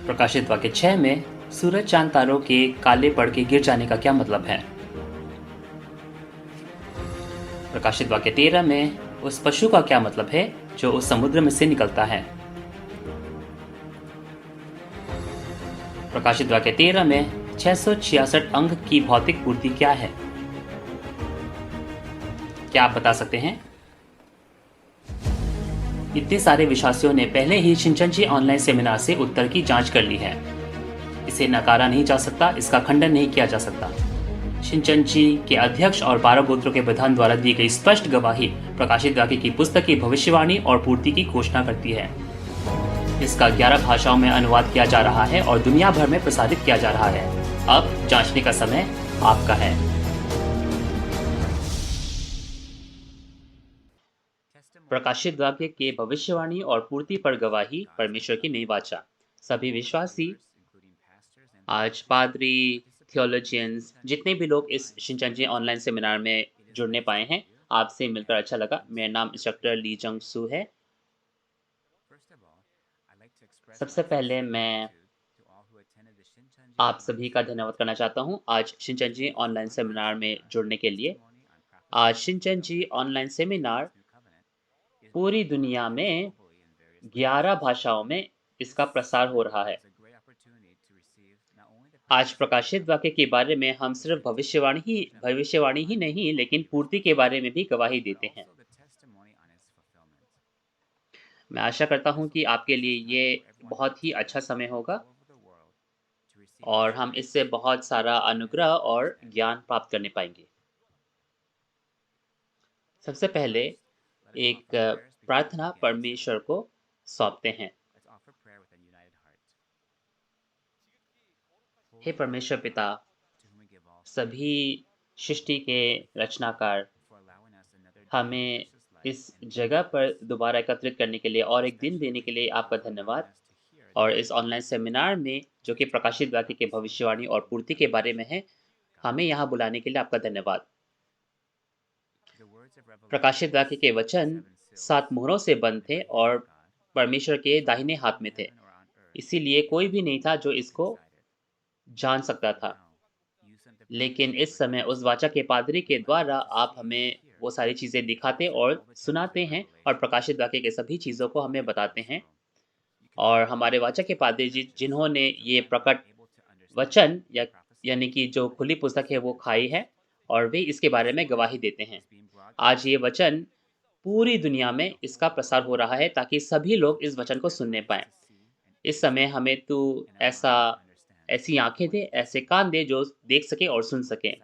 प्रकाशित वाक्य 6 में सूरज चांद तारों के काले पड़ के गिर जाने का क्या मतलब है? प्रकाशित वाक्य 13 में उस पशु का क्या मतलब है जो उस समुद्र में से निकलता है? प्रकाशित वाक्य 13 में 666 अंक की भौतिक पूर्ति क्या है? क्या आप बता सकते हैं? इतने सारे विश्वासियों ने पहले ही शिनचेनजी ऑनलाइन सेमिनार से उत्तर की जांच कर ली है। इसे नकारा नहीं जा सकता, इसका खंडन नहीं किया जा सकता। शिनचेनजी के अध्यक्ष और 12 गोत्रों के प्रधान द्वारा दी गई स्पष्ट गवाही प्रकाशित वाक्य की पुस्तक की भविष्यवाणी और पूर्ति की घोषणा करती है। इसका 11 भाषाओं में अनुवाद किया जा रहा है और दुनिया भर में प्रसारित किया जा रहा है। अब जांचने का समय आपका है। प्रकाशित वाक्य के भविष्यवाणी और पूर्ति पर गवाही परमेश्वर की नई वाचा। सभी विश्वासी, आज पादरी, थियोलॉजियंस, जितने भी लोग इस शिनचेनजी ऑनलाइन सेमिनार में जुड़ने पाए हैं, आपसे मिलकर अच्छा लगा। मेरा नाम इंस्ट्रक्टर ली जंग सू है। सबसे पहले मैं आप सभी का धन्यवाद करना चाहता हूँ आज शिनचेनजी ऑनलाइन सेमिनार में जुड़ने के लिए। आज शिनचेनजी ऑनलाइन सेमिनार पूरी दुनिया में 11 भाषाओं में इसका प्रसार हो रहा है। आज प्रकाशित वाक्य के बारे में हम सिर्फ भविष्यवाणी ही नहीं, लेकिन पूर्ति के बारे में भी गवाही देते हैं। मैं आशा करता हूँ कि आपके लिए ये बहुत ही अच्छा समय होगा और हम इससे बहुत सारा अनुग्रह और ज्ञान प्राप्त करने पाएंगे। सबसे पहले एक प्रार्थना परमेश्वर को सौंपते हैं। हे परमेश्वर पिता, सभी सृष्टि के रचनाकार, हमें इस जगह पर दोबारा एकत्रित करने के लिए और एक दिन देने के लिए आपका धन्यवाद। और इस ऑनलाइन सेमिनार में जो कि प्रकाशित वाक्य के भविष्यवाणी और पूर्ति के बारे में है, हमें यहाँ बुलाने के लिए आपका धन्यवाद। प्रकाशित वाक्य के वचन 7 मोहरों से बंद थे और परमेश्वर के दाहिने हाथ में थे। इसीलिए कोई भी नहीं था जो इसको जान सकता था। लेकिन इस समय उस वाचा के पादरी के द्वारा आप हमें वो सारी चीज़ें दिखाते और सुनाते हैं और प्रकाशित वाक्य के सभी चीज़ों को हमें बताते हैं। और हमारे वाचा के पादरी जी जिन्होंने ये प्रकट वचन यानी कि जो खुली पुस्तक है वो खाई है और वे इसके बारे में गवाही देते हैं। आज ये वचन पूरी दुनिया में इसका प्रसार हो रहा है ताकि सभी लोग इस वचन को सुनने पाएँ। इस समय हमें तू ऐसी आँखें दे, ऐसे कान दे जो देख सके और सुन सकें।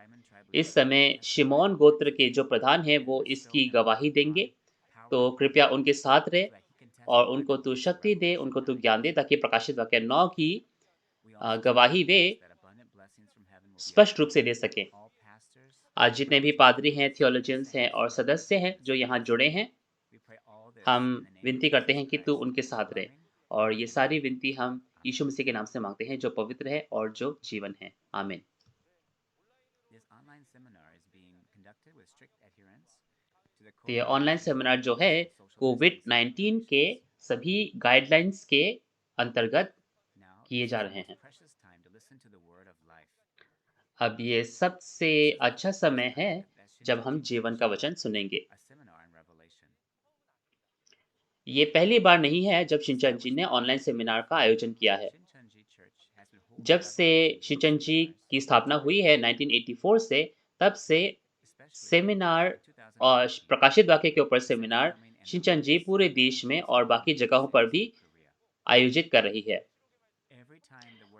इस समय शिमोन गोत्र के जो प्रधान हैं वो इसकी गवाही देंगे, तो कृपया उनके साथ रहे और उनको तू शक्ति दे, उनको तू ज्ञान दे ताकि प्रकाशित वाक्य 9 की गवाही वे स्पष्ट रूप से दे सकें। आज जितने भी पादरी हैं, थियोलॉजियंस हैं और सदस्य हैं जो यहाँ जुड़े हैं, हम विनती करते हैं कि तू उनके साथ रहे और ये सारी विनती हम यीशु मसीह के नाम से मांगते हैं जो पवित्र है और जो जीवन है। आमीन। तो ये ऑनलाइन सेमिनार जो है कोविड-19 के सभी गाइडलाइंस के अंतर्गत किए जा रहे हैं। अब ये सबसे अच्छा समय है जब हम जीवन का वचन सुनेंगे। ये पहली बार नहीं है जब शिनचेनजी ने ऑनलाइन सेमिनार का आयोजन किया है। जब से शिनचेनजी की स्थापना हुई है 1984 से, तब से सेमिनार और प्रकाशित वाक्य के ऊपर सेमिनार शिनचेनजी पूरे देश में और बाकी जगहों पर भी आयोजित कर रही है।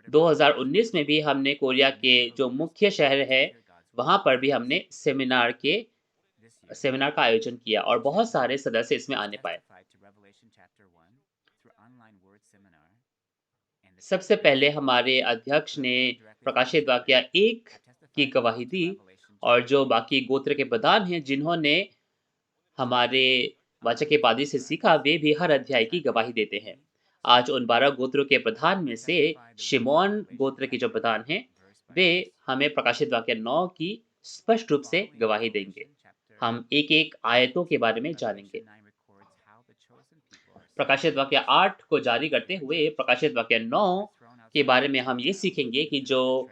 2019 में भी हमने कोरिया के जो मुख्य शहर है, वहाँ पर भी हमने सेमिनार का आयोजन किया और बहुत सारे सदस्य इसमें आने पाए। सबसे पहले हमारे अध्यक्ष ने प्रकाशित वाक्य 1 की गवाही दी और जो बाकी गोत्र के प्रधान हैं जिन्होंने हमारे वाचा के पादरी से सीखा, वे भी हर अध्याय की गवाही देते हैं। आज उन 12 गोत्रों के प्रधान में से शिमोन गोत्र के जो प्रधान हैं, वे हमें प्रकाशित वाक्य 9 की स्पष्ट रूप से गवाही देंगे। हम एक-एक आयतों के बारे में जानेंगे। प्रकाशित वाक्य 8 को जारी करते हुए प्रकाशित वाक्य 9 के बारे में हम ये सीखेंगे कि जो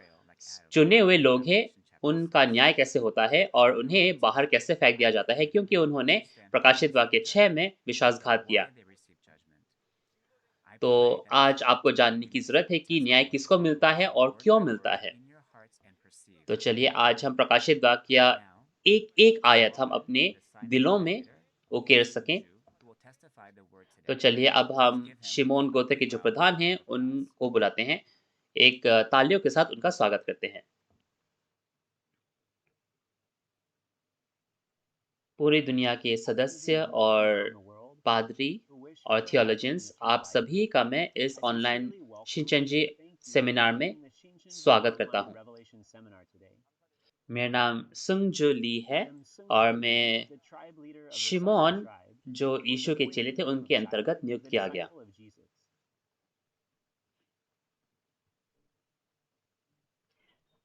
चुने हुए लोग हैं, उनका न्याय कैसे होता है और उन्हें बाहर कैसे फेंक दिया जाता है क्योंकि उन्होंने प्रकाशित वाक्य 6 में विश्वासघात किया। तो आज आपको जानने की ज़रूरत है कि न्याय किसको मिलता है और क्यों मिलता है। तो चलिए आज हम प्रकाशित वाक्य एक-एक आयत हम अपने दिलों में उकेर सकें। तो चलिए अब हम शिमोन गोत्र के जो प्रधान हैं, उनको बुलाते हैं। एक तालियों के साथ उनका स्वागत करते हैं। पूरी दुनिया के सदस्य और पादरी और थियोलॉजियंस, आप सभी का मैं इस ऑनलाइन शिंचेंजी सेमिनार में स्वागत करता हूँ। मेरा नाम सुंगजू ली है और मैं शिमोन, जो यीशु के चेले थे, उनके अंतर्गत नियुक्त किया गया।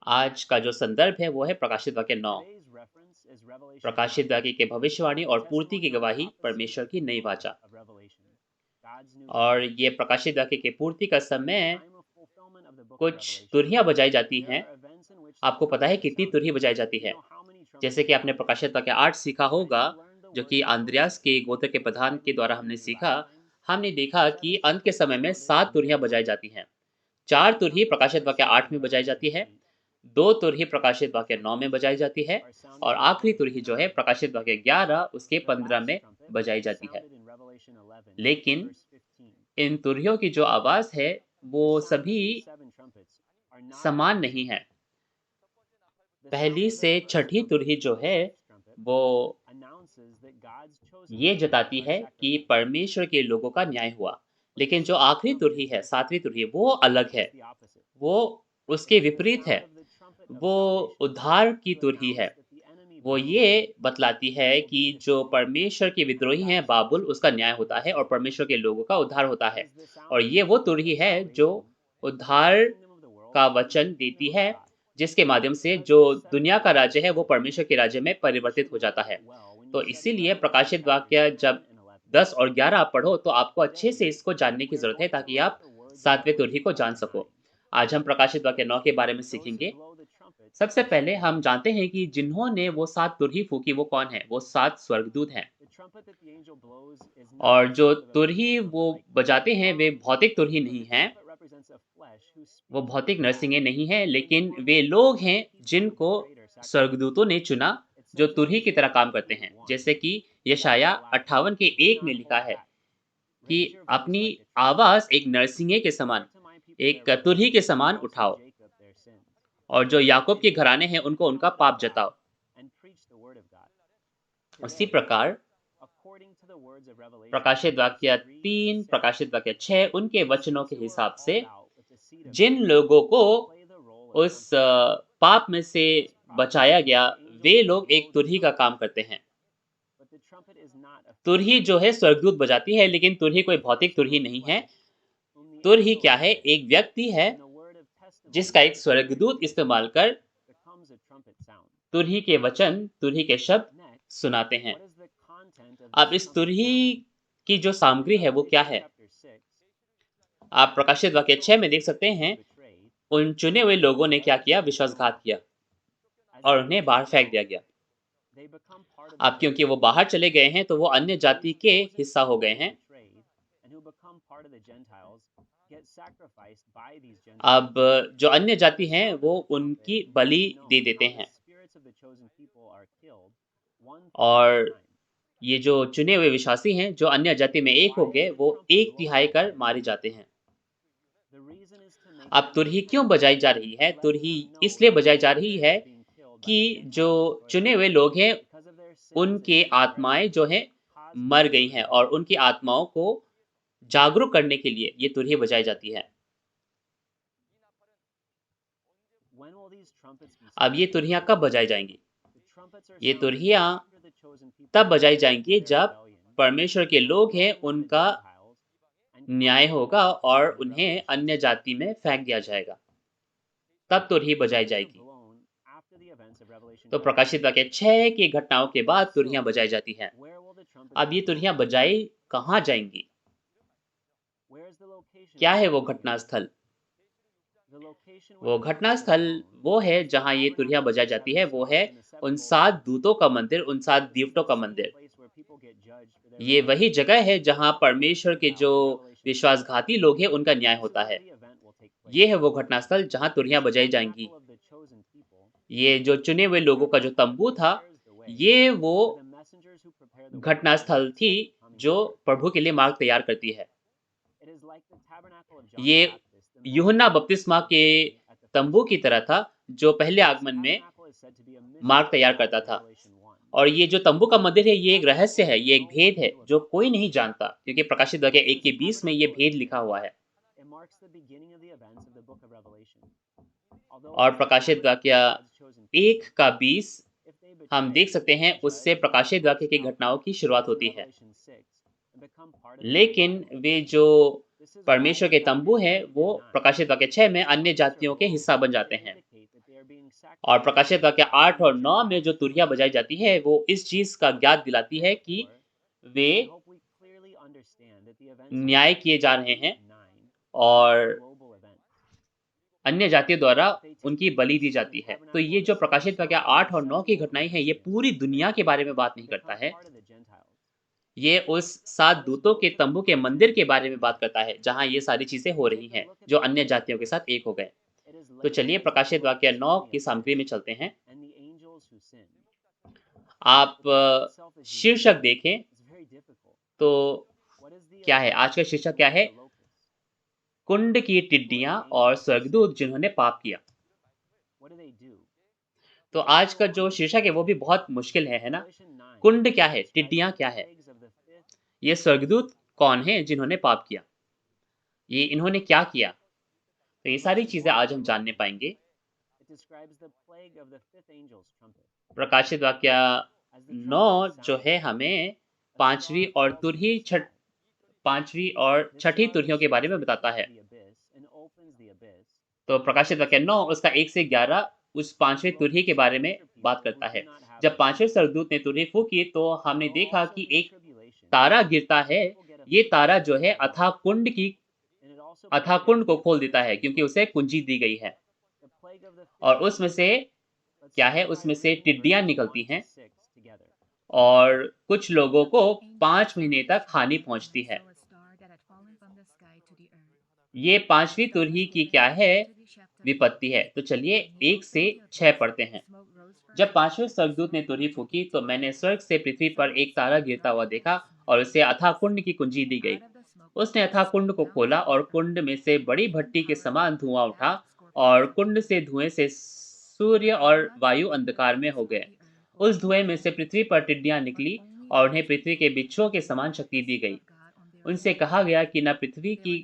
आज का जो संदर्भ है वो है प्रकाशित वाक्य 9। प्रकाशित वाक्य के भविष्यवाणी और पूर्ति की गवाही परमेश्वर की नई वाचा। और ये प्रकाशित वाक्य के पूर्ति का समय कुछ तुरहियां बजाई जाती हैं। आपको पता है कितनी तुरही बजाई जाती है? जैसे कि आपने प्रकाशित वाक्य 8 सीखा होगा, जो कि अंद्रयास के गोत्र के प्रधान के द्वारा हमने सीखा। हमने देखा कि अंत के समय में 7 तुरहियां बजाई जाती हैं। 4 तुरही प्रकाशित वाक्य 8 में बजाई जाती है, 2 तुरही प्रकाशित वाक्य 9 में बजाई जाती है और आखिरी तुरही जो है प्रकाशित वाक्य 11 उसके 15 में बजाई जाती है। लेकिन इन तुरहियों की जो आवाज़ है, वो सभी समान नहीं है। पहली से छठी तुरही जो है, वो ये जताती है कि परमेश्वर के लोगों का न्याय हुआ। लेकिन जो आखिरी तुरही है, 7वीं तुरही, वो अलग है। वो उसके विपरीत है। वो उद्धार की तुरही है। वो ये बतलाती है कि जो परमेश्वर के विद्रोही हैं बाबुल, उसका न्याय होता है और परमेश्वर के लोगों का उद्धार होता है। और ये वो तुरही है जो उद्धार का वचन देती है, जिसके माध्यम से जो दुनिया का राज्य है वो परमेश्वर के राज्य में परिवर्तित हो जाता है। तो इसीलिए प्रकाशित वाक्य जब 10 और 11 आप पढ़ो तो आपको अच्छे से इसको जानने की ज़रूरत है ताकि आप 7वें तुरही को जान सको। आज हम प्रकाशित वाक्य 9 के बारे में सीखेंगे। सबसे पहले हम जानते हैं कि जिन्होंने वो 7 तुरही फूँकी वो कौन है? वो 7 स्वर्गदूत हैं। और जो तुरही वो बजाते हैं वे भौतिक तुरही नहीं हैं। वो भौतिक नरसिंगे नहीं हैं, लेकिन वे लोग हैं जिनको स्वर्गदूतों ने चुना, जो तुरही की तरह काम करते हैं। जैसे कि यशाया 58 के 1 में लिखा है कि अपनी आवाज़ एक नरसिंगे के समान, एक तुरही के समान उठाओ और जो याकूब के घराने हैं उनको उनका पाप जताओ। उसी प्रकार प्रकाशित वाक्य 3, प्रकाशित वाक्य 6 उनके वचनों के हिसाब से जिन लोगों को उस पाप में से बचाया गया, वे लोग एक तुरही का काम करते हैं। तुरही जो है स्वर्गदूत बजाती है, लेकिन तुरही कोई भौतिक तुरही नहीं है। तुरही क्या है? एक व्यक्ति है जिसका एक स्वर्गदूत इस्तेमाल कर तुरही के वचन, तुरही के शब्द सुनाते हैं। अब इस तुरही की जो सामग्री है वो क्या है? आप प्रकाशित वाक्य 6 में देख सकते हैं, उन चुने हुए लोगों ने क्या किया? विश्वासघात किया और उन्हें बाहर फेंक दिया गया। अब क्योंकि वो बाहर चले गए हैं तो वो अन्य जाति के हिस्सा हो गए हैं। अब जो अन्य जाति हैं वो उनकी बलि दे देते हैं और ये जो चुने हुए विश्वासी हैं, जो अन्य जाति में एक हो गए, वो 1/3 कर मारे जाते हैं। अब तुरही क्यों बजाई जा रही है? तुरही इसलिए बजाई जा रही है कि जो चुने हुए लोग हैं, उनके आत्माएँ जो हैं मर गई हैं और उनकी आत्माओं को जागरूक करने के लिए ये तुरही बजाई जाती है। अब ये तुरहियाँ कब बजाई जाएँगी? ये तुरहियाँ तब बजाई जाएँगी जब परमेश्वर के लोग हैं, उनका न्याय होगा और उन्हें अन्य जाति में फेंक दिया जाएगा। तब तुरही बजाई जाएगी। तो प्रकाशित वाक्य 6 की घटनाओं के बाद तुरहियाँ बजाई जाती हैं। अब ये तुरहियाँ बजाई कहाँ जाएँगी? क्या है वो घटना स्थल? वो घटना स्थल वो है जहाँ ये तुरहियां बजाई जाती है, वो है उन 7 दूतों का मंदिर, उन 7 दीवटों का मंदिर। ये वही जगह है जहाँ परमेश्वर के जो विश्वासघाती लोग हैं, उनका न्याय होता है। ये है वो घटना स्थल जहाँ तुरहियां बजाई जाएँगी। ये जो चुने हुए लोगों का जो तंबू था, ये वो घटना स्थल थी जो प्रभु के लिए मार्ग तैयार करती है। ये यूहन्ना बपतिस्मा के तंबू की तरह था, जो पहले आगमन में मार्ग तैयार करता था। और ये जो तंबू का मंदिर है, ये एक रहस्य है, ये एक भेद है, जो कोई नहीं जानता, क्योंकि प्रकाशित वाक्य 1 के 20 में ये भेद लिखा हुआ है। और प्रकाशित वाक्य 1 का 20 हम देख सकते हैं, उससे प्रकाशित वाक्य की घटनाओं की शुरुआत होती है। लेकिन वे जो परमेश्वर के तंबू हैं, वो प्रकाशित वाक्य 6 में अन्य जातियों के हिस्सा बन जाते हैं। और प्रकाशित वाक्य 8 और 9 में जो तुरहियां बजाई जाती है, वो इस चीज़ का ज्ञात दिलाती है कि वे न्याय किए जा रहे हैं और अन्य जातियों द्वारा उनकी बलि दी जाती है। तो ये जो प्रकाशित वाक्य 8 और 9 की घटनाएँ हैं, ये पूरी दुनिया के बारे में बात नहीं करता है। ये उस 7 दूतों के तंबू के मंदिर के बारे में बात करता है, जहाँ ये सारी चीज़ें हो रही हैं, जो अन्य जातियों के साथ एक हो गए। तो चलिए प्रकाशित वाक्य 9 की सामग्री में चलते हैं। आप शीर्षक देखें तो क्या है? आज का शीर्षक क्या है? कुंड की टिड्डियाँ और स्वर्गदूत जिन्होंने पाप किया। तो आज का जो शीर्षक है वो भी बहुत मुश्किल है ना? कुंड क्या है? टिड्डियाँ क्या है? ये स्वर्गदूत कौन हैं जिन्होंने पाप किया? ये इन्होंने क्या किया? तो ये सारी चीज़ें आज हम जानने पाएँगे। प्रकाशित वाक्य 9 जो है हमें 5वीं और छठी तुरहियों के बारे में बताता है। तो प्रकाशित वाक्य 9 उसका 1 से 11 उस 5वें तुरही के बारे में बात करता है। जब 5वें स्वर्गदूत ने तुरही फूँकी तो हमने देखा कि एक तारा गिरता है। ये तारा जो है अथाह कुंड को खोल देता है, क्योंकि उसे कुंजी दी गई है। और उसमें से क्या है? उसमें से टिड्डियाँ निकलती हैं और कुछ लोगों को 5 महीने तक हानि पहुँचती है। ये 5वीं तुरही की क्या है? विपत्ति है। तो चलिए 1 से 6 पढ़ते हैं। जब 5वें स्वर्गदूत ने तुरही फूँकी तो मैंने स्वर्ग से पृथ्वी पर एक तारा गिरता हुआ देखा और उसे अथाह कुंड की कुंजी दी गई। उसने अथाह कुंड को खोला और कुंड में से बड़ी भट्टी के समान धुआं उठा और कुंड से धुएं से सूर्य और वायु अंधकार में हो गए। उस धुएं में से पृथ्वी पर टिड्डियां निकली और उन्हें पृथ्वी के बिच्छुओं के समान शक्ति दी गई। उनसे कहा गया कि न पृथ्वी की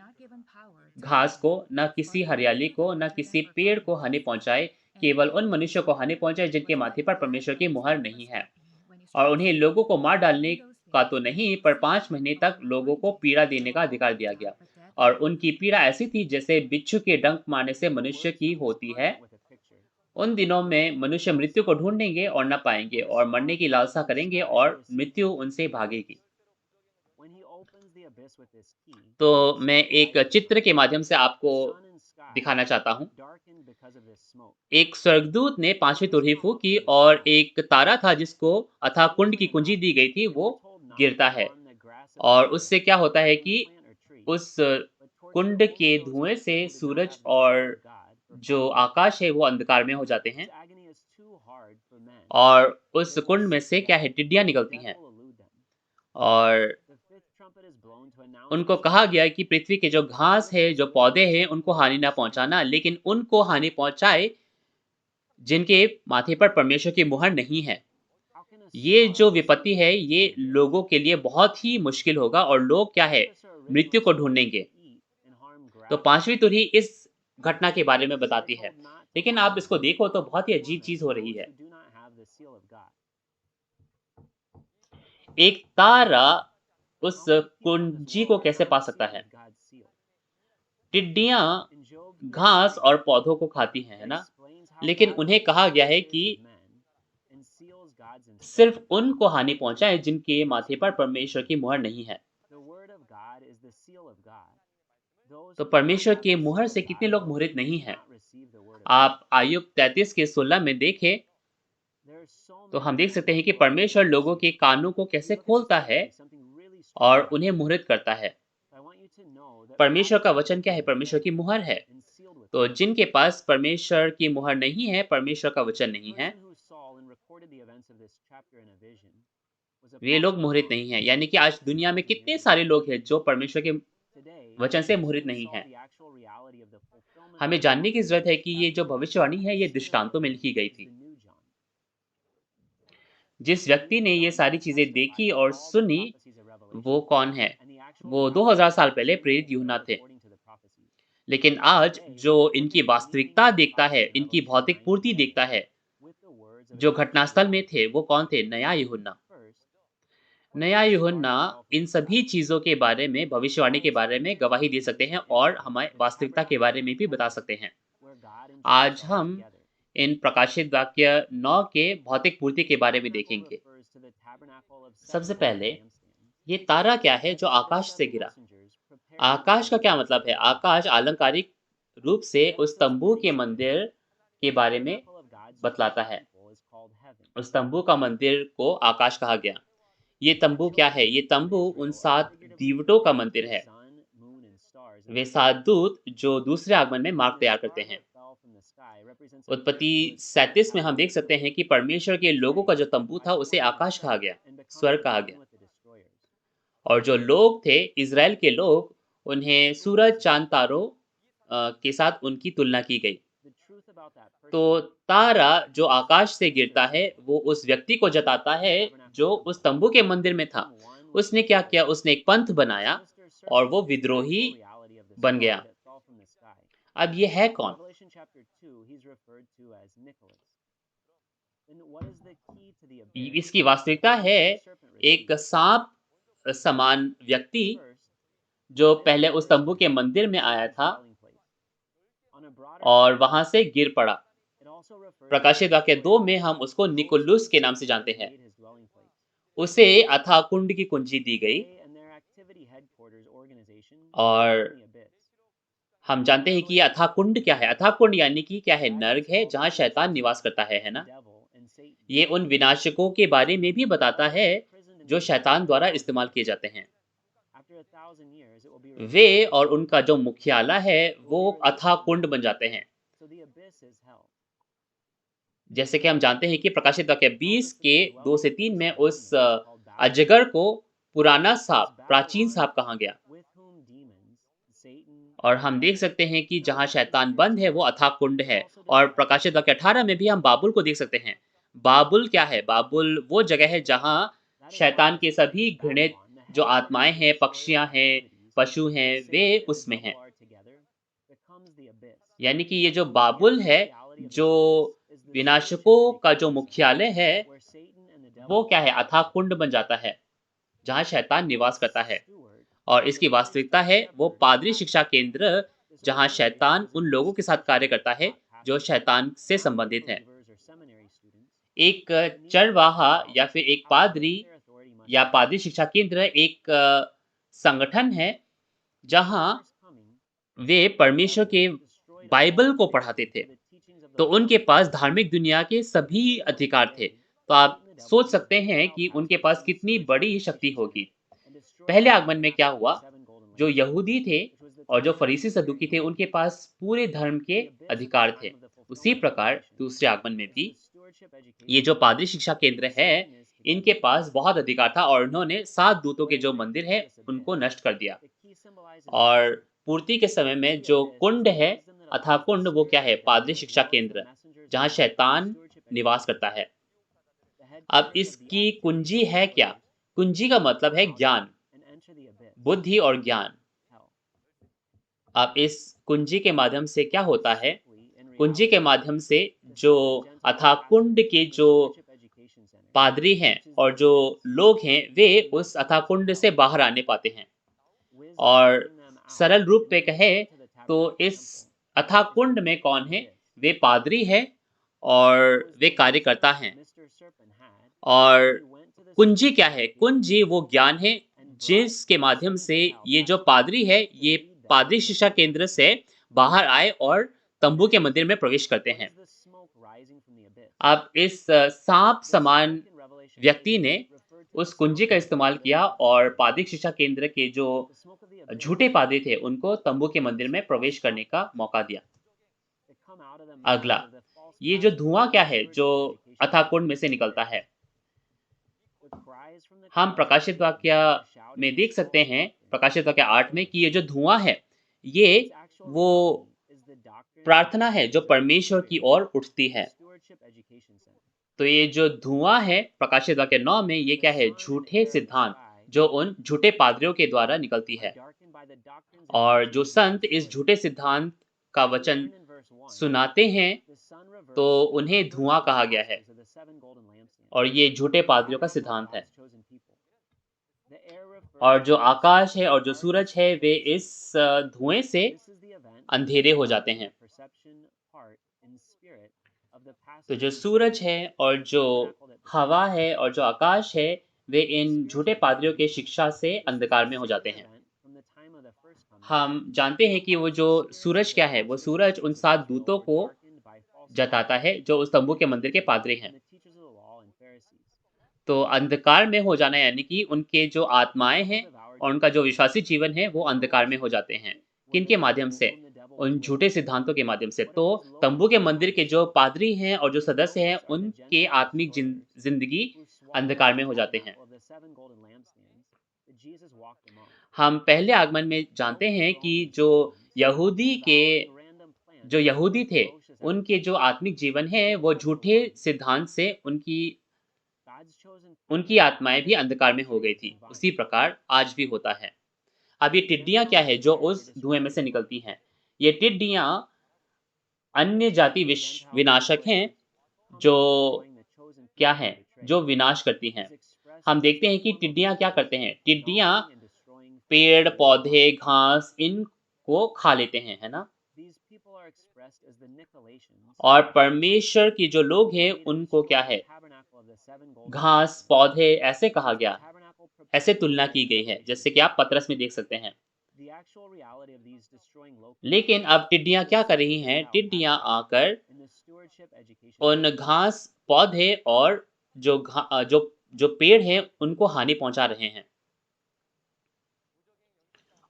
घास को, न किसी हरियाली को, न किसी पेड़ को हानि पहुंचाए, केवल उन मनुष्यों को हानि पहुंचाए जिनके माथे पर परमेश्वर की मुहर नहीं है। और उन्हें लोगों को मार डालने का तो नहीं, पर 5 महीने तक लोगों को पीड़ा देने का अधिकार दिया गया। और उनकी पीड़ा ऐसी थी जैसे बिच्छू के डंक मारने से मनुष्य की होती है। उन दिनों में मनुष्य मृत्यु को ढूंढेंगे और न पाएंगे और मरने की लालसा करेंगे और मृत्यु उनसे भागेगी। तो मैं एक चित्र के माध्यम से आपको दिखाना चाहता हूँ। एक स्वर्गदूत ने 5वीं तुरही फूँकी और एक तारा था जिसको अथाह कुंड की कुंजी दी गई थी, वो गिरता है। और उससे क्या होता है कि उस कुंड के धुएँ से सूरज और जो आकाश है वो अंधकार में हो जाते हैं। और उस कुंड में से क्या है, टिड्डियाँ निकलती हैं। और उनको कहा गया है कि पृथ्वी के जो घास है, जो पौधे हैं, उनको हानि ना पहुँचाना, लेकिन उनको हानि पहुँचाए जिनके माथे पर परमेश्वर की मुहर नहीं है। ये जो विपत्ति है, ये लोगों के लिए बहुत ही मुश्किल होगा और लोग क्या है, मृत्यु को ढूँढेंगे। तो 5वीं तुरही इस घटना के बारे में बताती है। लेकिन आप इसको देखो तो बहुत ही अजीब चीज़ हो रही है। एक तारा उस कुंजी को कैसे पा सकता है? टिड्डियाँ घास और पौधों को खाती हैं, है ना? लेकिन उन्हें कहा गया है कि सिर्फ़ उनको हानि पहुँचाएँ जिनके माथे पर परमेश्वर की मुहर नहीं है। तो परमेश्वर के मुहर से कितने लोग मोहित नहीं हैं? आप आयुब 33 के 16 में देखें तो हम देख सकते हैं कि परमेश्वर लोगों के कानों को कैसे खोलता है और उन्हें मुहरित करता है। परमेश्वर का वचन क्या है? परमेश्वर की मुहर है। तो जिनके पास परमेश्वर की मुहर नहीं है, परमेश्वर का वचन नहीं है, वे लोग मुहरित नहीं हैं। यानी कि आज दुनिया में कितने सारे लोग हैं जो परमेश्वर के वचन से मुहरित नहीं हैं। हमें जानने की ज़रूरत है कि ये जो भविष्यवाणी है, ये दृष्टांतों में लिखी गई थी। जिस व्यक्ति ने ये सारी चीज़ें देखी और सुनी, वो कौन है? वो 2000 साल पहले प्रेरित यूहन्ना थे। लेकिन आज जो इनकी वास्तविकता देखता है, इनकी भौतिक पूर्ति देखता है, जो घटनास्थल में थे, वो कौन थे? नया यूहन्ना। नया यूहन्ना इन सभी चीज़ों के बारे में, भविष्यवाणी के बारे में गवाही दे सकते हैं और हमें वास्तविकता के बारे में भी बता सकते हैं। आज हम इन प्रकाशित वाक्य 9 के भौतिक पूर्ति के बारे में देखेंगे। सबसे पहले, ये तारा क्या है जो आकाश से गिरा? आकाश का क्या मतलब है? आकाश आलंकारिक रूप से उस तंबू के मंदिर के बारे में बतलाता है। उस तंबू का मंदिर को आकाश कहा गया। ये तंबू क्या है? ये तंबू उन 7 दीवटों का मंदिर है। वे 7 दूत जो दूसरे आगमन में मार्ग तैयार करते हैं। उत्पत्ति 37 में हम देख सकते हैं कि परमेश्वर के लोगों का जो तंबू था उसे आकाश कहा गया, स्वर्ग कहा गया। और जो लोग थे, इज़राइल के लोग, उन्हें सूरज, चाँद, तारों के साथ उनकी तुलना की गई। तो तारा जो आकाश से गिरता है, वो उस व्यक्ति को जताता है जो उस तंबू के मंदिर में था। उसने क्या किया? उसने एक पंथ बनाया और वो विद्रोही बन गया। अब ये है कौन? इसकी वास्तविकता है एक सांप समान व्यक्ति जो पहले उस तंबू के मंदिर में आया था और वहां से गिर पड़ा। प्रकाशित वाक्य 2 में हम उसको निकोलुस के नाम से जानते हैं। उसे अथाह कुंड की कुंजी दी गई और हम जानते हैं कि ये अथाह कुंड क्या है? अथाह कुंड यानी कि क्या है? नर्क है जहाँ शैतान निवास करता है ना? ये उन विनाशकों के बारे में भी बताता है जो शैतान द्वारा इस्तेमाल किए जाते हैं। वे और उनका जो मुख्यालय है वो अथाह कुंड बन जाते हैं। जैसे कि हम जानते हैं कि प्रकाशित वाक्य 20 के 2 से 3 में उस अजगर को पुराना साँप, प्राचीन साँप कहा गया। और हम देख सकते हैं कि जहाँ शैतान बंद है वो अथाह कुंड है। और प्रकाशित वाक्य 18 में भी हम बाबुल को देख सकते हैं। बाबुल क्या है? बाबुल वो जगह है जहाँ शैतान के सभी घृणित जो आत्माएँ हैं, पक्षियाँ हैं, पशु हैं, वे उसमें हैं। यानी कि ये जो बाबुल है, जो विनाशकों का जो मुख्यालय है, वो क्या है? अथाह कुंड बन जाता है, जहाँ शैतान निवास करता है। और इसकी वास्तविकता है वो पादरी शिक्षा केंद्र जहाँ शैतान उन लोगों के साथ कार्य करता है जो शैतान से संबंधित हैं। एक चरवाहा या फिर एक पादरी या पादरी शिक्षा केंद्र एक संगठन है जहाँ वे परमेश्वर के बाइबल को पढ़ाते थे। तो उनके पास धार्मिक दुनिया के सभी अधिकार थे। तो आप सोच सकते हैं कि उनके पास कितनी बड़ी शक्ति होगी। पहले आगमन में क्या हुआ? जो यहूदी थे और जो फरीसी सदूकी थे, उनके पास पूरे धर्म के अधिकार थे। उसी प्रकार दूसरे आगमन में भी ये जो पादरी शिक्षा केंद्र है, इनके पास बहुत अधिकार था और उन्होंने 7 दूतों के जो मंदिर है, उनको नष्ट कर दिया। और पूर्ति के समय में जो कुंड है, अथाह कुंड, वो क्या है? पादरी शिक्षा केंद्र, जहाँ शैतान निवास करता है। अब इसकी कुंजी है क्या? कुंजी का मतलब है ज्ञान, बुद्धि और ज्ञान। अब इस कुंजी के माध्यम से क्या होता है? कुंजी के माध्यम से जो अथाह कुंड के जो पादरी हैं और जो लोग हैं, वे उस अथाह कुंड से बाहर आने पाते हैं। और सरल रूप में कहें तो इस अथाह कुंड में कौन है? वे पादरी हैं और वे कार्यकर्ता हैं। और कुंजी क्या है? कुंजी वो ज्ञान है जिसके माध्यम से ये जो पादरी है, ये पादरी शिक्षा केंद्र से बाहर आए और तंबू के मंदिर में प्रवेश करते हैं। अब इस सांप समान व्यक्ति ने उस कुंजी का इस्तेमाल किया और पादरी शिक्षा केंद्र के जो झूठे पादरी थे, उनको तंबू के मंदिर में प्रवेश करने का मौका दिया। अगला, ये जो धुआं क्या है, जो अथाह कुंड में से निकलता है? हम प्रकाशित वाक्य में देख सकते हैं, प्रकाशित वाक्य 8 में, कि ये जो धुआं है, ये वो प्रार्थना है जो परमेश्वर की ओर उठती है। तो ये जो धुआं है, प्रकाशित वाक्य 9 में, ये क्या है? झूठे सिद्धांत, जो उन झूठे पादरियों के द्वारा निकलती है। और जो संत इस झूठे सिद्धांत का वचन सुनाते हैं, तो उन्हें धुआं कहा गया है। और ये झूठे पादरियों का सिद्धांत है। और जो आकाश है और जो सूरज है, वे इस धुएं से अंधेरे हो जाते हैं। तो जो सूरज है और जो हवा है और जो आकाश है, वे इन झूठे पादरियों के शिक्षा से अंधकार में हो जाते हैं। हम जानते हैं कि वो जो सूरज क्या है, वो सूरज उन 7 दूतों को जताता है जो उस तंबू के मंदिर के पादरी हैं। तो अंधकार में हो जाना यानी कि उनके जो आत्माएँ हैं और उनका जो विश्वासी जीवन है, वो अंधकार में हो जाते हैं। किनके माध्यम से? उन झूठे सिद्धांतों के माध्यम से। तो तंबू के मंदिर के जो पादरी हैं और जो सदस्य हैं, उनके आत्मिक ज़िंदगी अंधकार में हो जाते हैं। हम पहले आगमन में जानते हैं कि जो यहूदी थे, उनके जो आत्मिक जीवन है, वो झूठे सिद्धांत से उनकी आत्माएँ भी अंधकार में हो गई थी। उसी प्रकार आज भी होता है। अब ये टिड्डियाँ क्या है जो उस धुएँ में से निकलती हैं? ये टिड्डियाँ अन्य जाति विनाशक हैं, जो क्या हैं? जो विनाश करती हैं। हम देखते हैं कि टिड्डियाँ क्या करते हैं? टिड्डियाँ पेड़, पौधे, घास इनको खा लेते हैं, है ना? और परमेश्वर के जो लोग हैं, उनको क्या है? घास, पौधे ऐसे कहा गया, ऐसे तुलना की गई है, जैसे कि आप पतरस में देख सकते हैं। लेकिन अब टिड्डियाँ क्या कर रही हैं? टिड्डियाँ आकर उन घास, पौधे और जो पेड़ हैं, उनको हानि पहुँचा रहे हैं।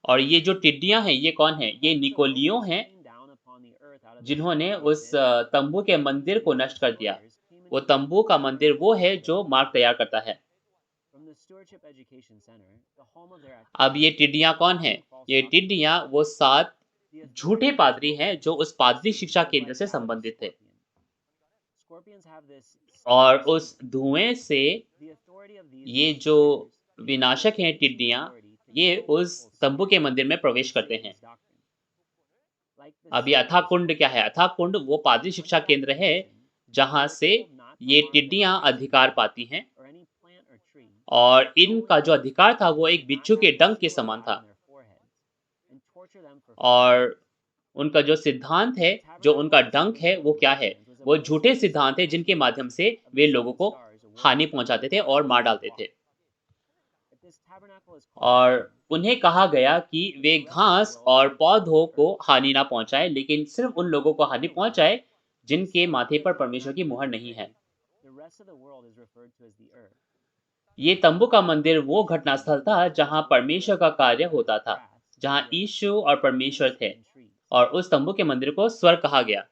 और ये जो टिड्डियाँ हैं, ये कौन है? ये निकोलियों हैं, जिन्होंने उस तंबू के मंदिर को नष्ट कर दिया। वो तंबू का मंदिर वो है जो मार्ग तैयार करता है। अब ये टिड्डियाँ कौन हैं? ये टिड्डियाँ वो 7 झूठे पादरी हैं जो उस पादरी शिक्षा केंद्र से संबंधित थे। और उस धुएँ से ये जो विनाशक हैं टिड्डियाँ, ये उस तंबू के मंदिर में प्रवेश करते हैं। अब ये अथाह कुंड क्या है? अथाह कुंड वो पादरी शिक्षा केंद्र है, जहाँ से ये टिड्डियाँ अधिकार पाती हैं। और इनका जो अधिकार था, वो एक बिच्छू के डंक के समान था। और उनका जो सिद्धांत है, जो उनका डंक है, वो क्या है? वो झूठे सिद्धांत है जिनके माध्यम से वे लोगों को हानि पहुँचाते थे और मार डालते थे। और उन्हें कहा गया कि वे घास और पौधों को हानि ना पहुँचाएँ, लेकिन सिर्फ़ उन लोगों को हानि पहुँचाएँ, जिनके माथे पर परमेश्वर की मुहर नहीं है। ये तंबू का मंदिर वो घटनास्थल था जहाँ परमेश्वर का कार्य होता था, जहाँ यीशु और परमेश्वर थे, और उस तंबू के मंदिर को स्वर्ग कहा गया।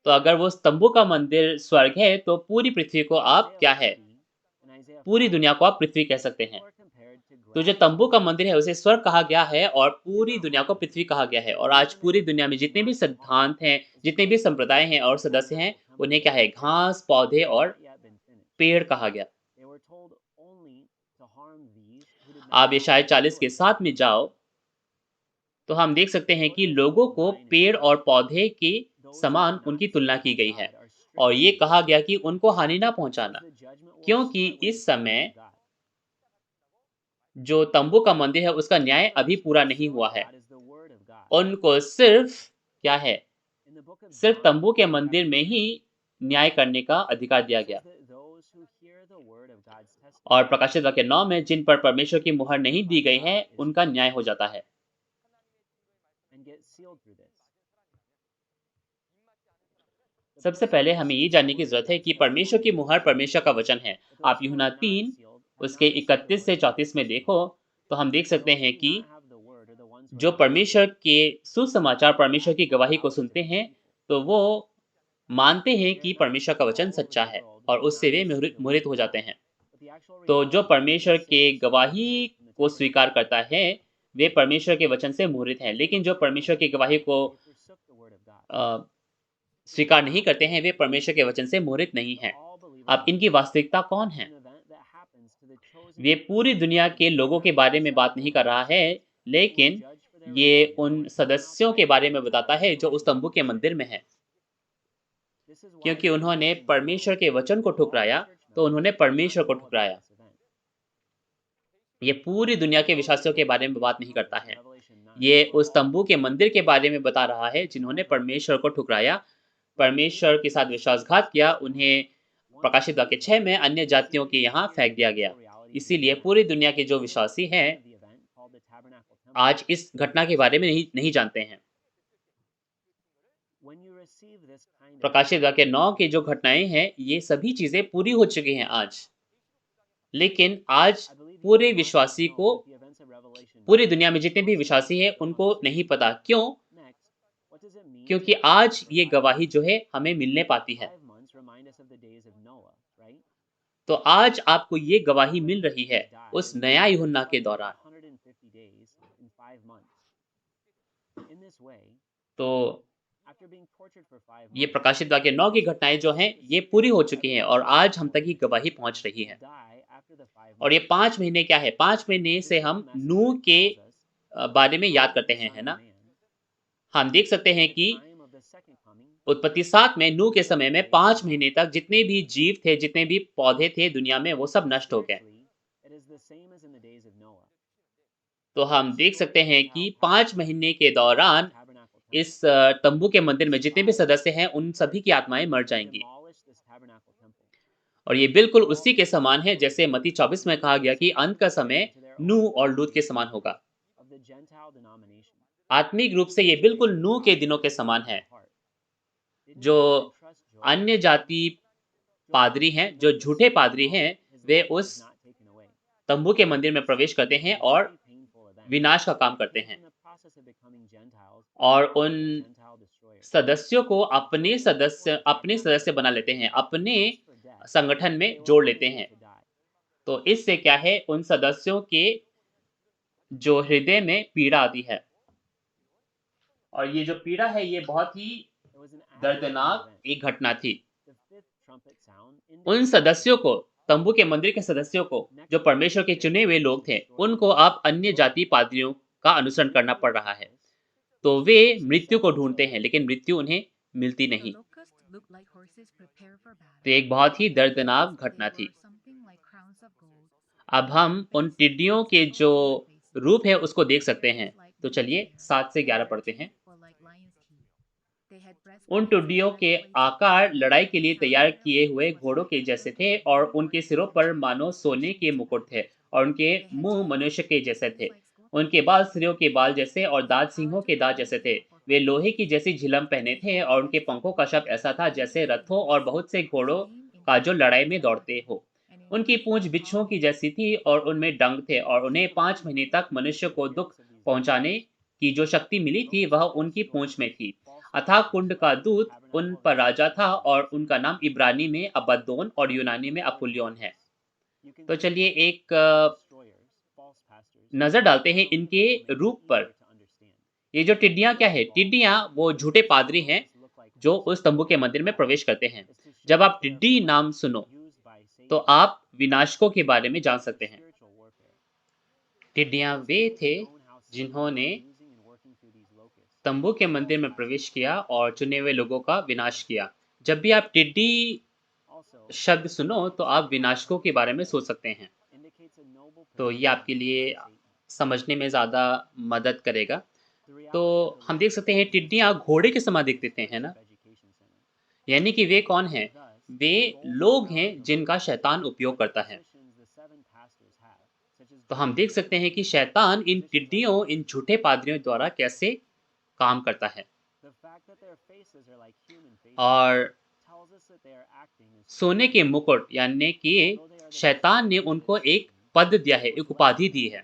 तो अगर वो तंबू का मंदिर स्वर्ग है, तो पूरी पृथ्वी को आप क्या है? पूरी दुनिया को आप पृथ्वी कह सकते हैं। तो जो तंबू का मंदिर है, उसे स्वर्ग कहा गया है और पूरी दुनिया को पृथ्वी कहा गया है। और आज पूरी दुनिया में जितने भी सिद्धांत हैं, जितने भी संप्रदाय हैं और सदस्य हैं, उन्हें क्या है? घास, पौधे और पेड़ कहा गया। आप यशायाह 40 के 7 में जाओ, तो हम देख सकते हैं कि लोगों को पेड़ और पौधे के समान उनकी तुलना की गई है। और ये कहा गया कि उनको हानि ना पहुँचाना, क्योंकि इस समय जो तंबू का मंदिर है, उसका न्याय अभी पूरा नहीं हुआ है। उनको सिर्फ़ क्या है? सिर्फ़ तंबू के मंदिर में ही न्याय करने का अधिकार दिया गया। और प्रकाशित वाक्य 9 में जिन पर परमेश्वर की मुहर नहीं दी गई है, उनका न्याय हो जाता है। सबसे पहले हमें ये जानने की ज़रूरत है कि परमेश्वर की मुहर परमेश्वर का वचन है। आप यूहन्ना 3 उसके 31 से 34 में देखो, तो हम देख सकते हैं कि जो परमेश्वर के सुसमाचार परमेश्वर की गवाही को सुनते हैं, तो वो मानते हैं कि परमेश्वर का वचन सच्चा है और उससे वे मोहित हो जाते हैं। तो जो परमेश्वर के गवाही को स्वीकार करता है, वे परमेश्वर के वचन से मोहित हैं। लेकिन जो परमेश्वर की गवाही को अ, स्वीकार नहीं करते हैं, वे परमेश्वर के वचन से मोहित नहीं हैं। अब इनकी वास्तविकता कौन है? वे पूरी दुनिया के लोगों के बारे में बात नहीं कर रहा है, लेकिन ये उन सदस्यों के बारे में बताता है जो उस तंबू के मंदिर में हैं। क्योंकि उन्होंने परमेश्वर के वचन को ठुकराया, तो उन्होंने परमेश्वर को ठुकराया। ये पूरी दुनिया के विश्वासियों के बारे में बात नहीं करता है। ये उस तंबू के मंदिर के बारे में बता रहा है जिन्होंने परमेश्वर को ठुकराया, परमेश्वर के साथ विश्वासघात किया, उन्हें प्रकाशित वाक्य 6 में अन्य जातियों के यहाँ फेंक दिया गया। इसीलिए पूरी दुनिया के जो विश्वासी हैं, आज इस घटना के बारे में नहीं जानते हैं। प्रकाशित वाक्य 9 की जो घटनाएँ हैं, ये सभी चीज़ें पूरी हो चुकी हैं आज। लेकिन आज पूरे विश्वासी को, पूरी दुनिया में जितने भी विश्वासी हैं, उनको नहीं पता। क्यों? क्योंकि आज ये गवाही जो है हमें मिलने पाती है। तो आज आपको ये गवाही मिल रही है उस नया यूहन्ना के दौरान। तो ये प्रकाशित वाक्य 9 की घटनाएँ जो हैं, ये पूरी हो चुकी हैं और आज हम तक ये गवाही पहुँच रही है। और ये 5 महीने क्या है? 5 महीने से हम नूह के बारे में याद करते हैं, है ना? हम देख सकते हैं कि उत्पत्ति 7 में नूह के समय में 5 महीने तक जितने भी जीव थे, जितने भी पौधे थे दुनिया में, वो सब नष्ट हो गए। तो हम देख सकते हैं कि 5 महीने के दौरान इस तंबू के मंदिर में जितने भी सदस्य हैं, उन सभी की आत्माएँ मर जाएँगी। और ये बिल्कुल उसी के समान है जैसे मत्ती 24 में कहा गया कि अंत का समय नूह और लूत के समान होगा। आत्मिक रूप से ये बिल्कुल नूह के दिनों के समान है। जो अन्य जाति पादरी हैं, जो झूठे पादरी हैं, वे उस तंबू के मंदिर में प्रवेश करते हैं और विनाश का काम करते हैं। और उन सदस्यों को अपने सदस्य बना लेते हैं, अपने संगठन में जोड़ लेते हैं। तो इससे क्या है, उन सदस्यों के जो हृदय में पीड़ा आती है। और ये जो पीड़ा है, ये बहुत ही दर्दनाक एक घटना थी। उन सदस्यों को, तंबू के मंदिर के सदस्यों को, जो परमेश्वर के चुने हुए लोग थे, उनको अब अन्य जाति पादरियों का अनुसरण करना पड़ रहा है। तो वे मृत्यु को ढूंढते हैं, लेकिन मृत्यु उन्हें मिलती नहीं। तो एक बहुत ही दर्दनाक घटना थी। अब हम उन टिड्डियों के जो रूप है उसको देख सकते हैं। तो चलिए 7 से 11 पढ़ते हैं। उन टिड्डियों के आकार लड़ाई के लिए तैयार किए हुए घोड़ों के जैसे थे और उनके सिरों पर मानो सोने के मुकुट थे और उनके मुंह मनुष्य के जैसे थे। उनके बाल स्त्रियों के बाल जैसे और दांत सिंहों के दांत जैसे थे। वे लोहे की जैसी झिलम पहने थे और उनके पंखों का शब्द ऐसा था जैसे रथों और बहुत से घोड़ों का जो लड़ाई में दौड़ते हो। उनकी पूंछ बिच्छुओं की जैसी थी और उनमें डंक थे और उन्हें 5 महीने तक मनुष्य को दुख पहुंचाने की जो शक्ति मिली थी वह उनकी पूंछ में थी। अथाह कुंड का दूत उन पर राजा था और उनका नाम इब्रानी में अबद्दोन और यूनानी में अपुल्योन है। तो चलिए एक नजर डालते हैं इनके रूप पर। ये जो टिड्डियां क्या है? टिड्डियां वो झूठे पादरी हैं जो उस तंबू के मंदिर में प्रवेश करते हैं। जब आप टिड्डी नाम सुनो तो आप विनाशकों के बारे में जान सकते हैं। टिड्डियां वे थे जिन्होंने तंबू के मंदिर में प्रवेश किया और चुने हुए लोगों का विनाश किया। जब भी आप टिड्डी शब्द सुनो तो आप विनाशकों के बारे में सोच सकते हैं। तो ये आपके लिए समझने में ज़्यादा मदद करेगा। तो हम देख सकते हैं टिड्डियाँ घोड़े के समान दिखते हैं, है ना? यानी कि वे कौन हैं? वे लोग हैं जिनका शैतान उपयोग करता है। तो हम देख सकते हैं कि शैतान इन टिड्डियों, इन झूठे पादरियों द्वारा कैसे काम करता है। और सोने के मुकुट यानी कि शैतान ने उनको एक पद दिया है, एक उपाधि दी है।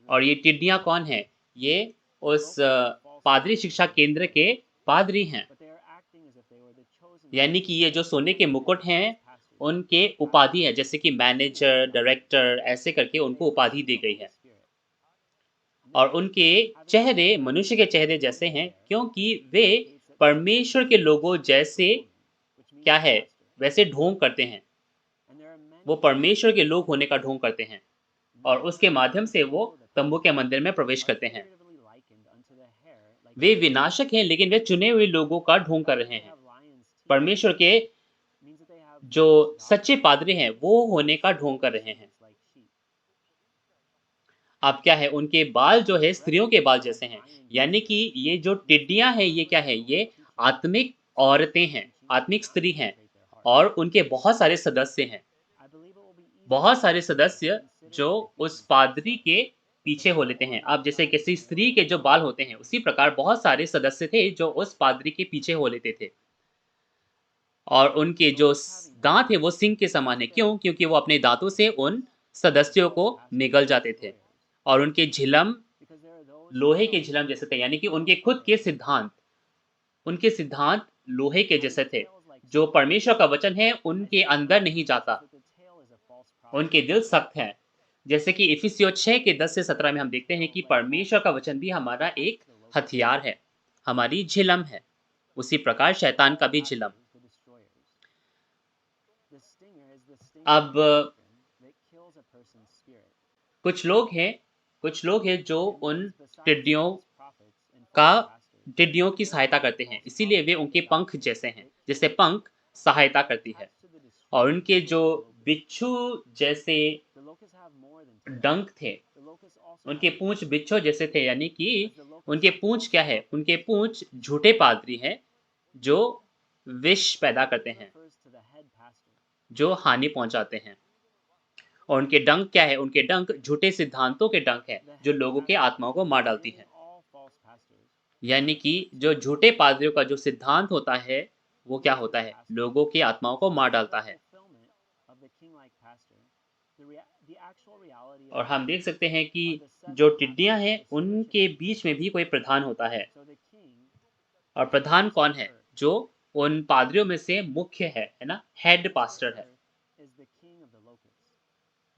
और ये टिड्डियाँ कौन है? ये उस पादरी शिक्षा केंद्र के पादरी हैं। यानी कि ये जो सोने के मुकुट हैं, उनके उपाधि है, जैसे कि मैनेजर, डायरेक्टर, ऐसे करके उनको उपाधि दी गई है। और उनके चेहरे मनुष्य के चेहरे जैसे हैं, क्योंकि वे परमेश्वर के लोगों जैसे क्या है, वैसे ढोंग करते हैं। वो परमेश्वर के लोग होने का ढोंग करते हैं और उसके माध्यम से वो तंबू के मंदिर में प्रवेश करते हैं। वे विनाशक हैं, लेकिन वे चुने हुए लोगों का ढोंग कर रहे हैं। परमेश्वर के जो सच्चे पादरी हैं, वो होने का ढोंग कर रहे हैं। अब क्या है, उनके बाल जो है स्त्रियों के बाल जैसे हैं। यानी कि ये जो टिड्डियाँ हैं, ये क्या है? ये आत्मिक औरतें हैं, आत्मिक स्त्री हैं और उनके बहुत सारे सदस्य हैं। बहुत सारे सदस्य जो उस पादरी के पीछे हो लेते हैं। अब जैसे किसी स्त्री के जो बाल होते हैं, उसी प्रकार बहुत सारे सदस्य थे जो उस पादरी के पीछे हो लेते थे। और उनके जो दाँत हैं वो सिंह के समान है। क्यों? क्योंकि वो अपने दाँतों से उन सदस्यों को निगल जाते थे। और उनके झिलम लोहे के झिलम जैसे थे, यानी कि उनके सिद्धांत लोहे के जैसे थे। जो परमेश्वर का वचन है, उनके अंदर नहीं जाता। उनके दिल सख्त हैं। जैसे कि इफिसियों 6 के 10 से 17 में हम देखते हैं कि परमेश्वर का वचन भी हमारा एक हथियार है, हमारी झिलम है। उसी प्रकार शैतान का भी झिलम। अब कुछ लोग हैं जो उन टिड्डियों का टिड्डियों की सहायता करते हैं, इसीलिए वे उनके पंख जैसे हैं, जैसे पंख सहायता करती है। और उनके जो बिच्छू जैसे डंक थे, उनके पूँछ बिच्छू जैसे थे, यानी कि उनके पूँछ क्या है? उनके पूँछ झूठे पादरी हैं, जो विष पैदा करते हैं, जो हानि पहुँचाते हैं। और उनके डंक क्या है? उनके डंक झूठे सिद्धांतों के डंक हैं, जो लोगों के आत्माओं को मार डालती हैं। यानी कि जो झूठे पादरियों का जो सिद्धांत होता है, वो क्या होता है? लोगों की आत्माओं को मार डालता है। और हम देख सकते हैं कि जो टिड्डियाँ हैं, उनके बीच में भी कोई प्रधान होता है। और प्रधान कौन है? जो उन पादरियों में से मुख्य है ना? हेड पास्टर है।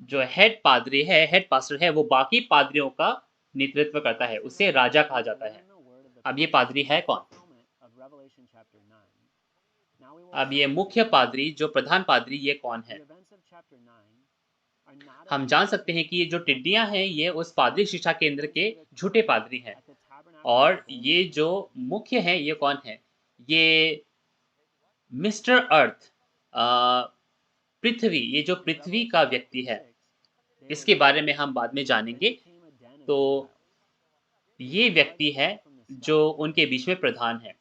जो हेड पास्टर है, वो बाकी पादरियों का नेतृत्व करता है, उसे राजा कहा जाता है। अब ये पादरी है कौन? अब ये मुख्य पादरी, जो प्रधान पादरी, ये कौन है? हम जान सकते हैं कि ये जो टिड्डियाँ हैं, ये उस पादरी शिक्षा केंद्र के झूठे पादरी हैं। और ये जो मुख्य हैं, ये कौन है? ये मिस्टर अर्थ, पृथ्वी, ये जो पृथ्वी का व्यक्ति है, इसके बारे में हम बाद में जानेंगे। तो ये व्यक्ति है जो उनके बीच में प्रधान है।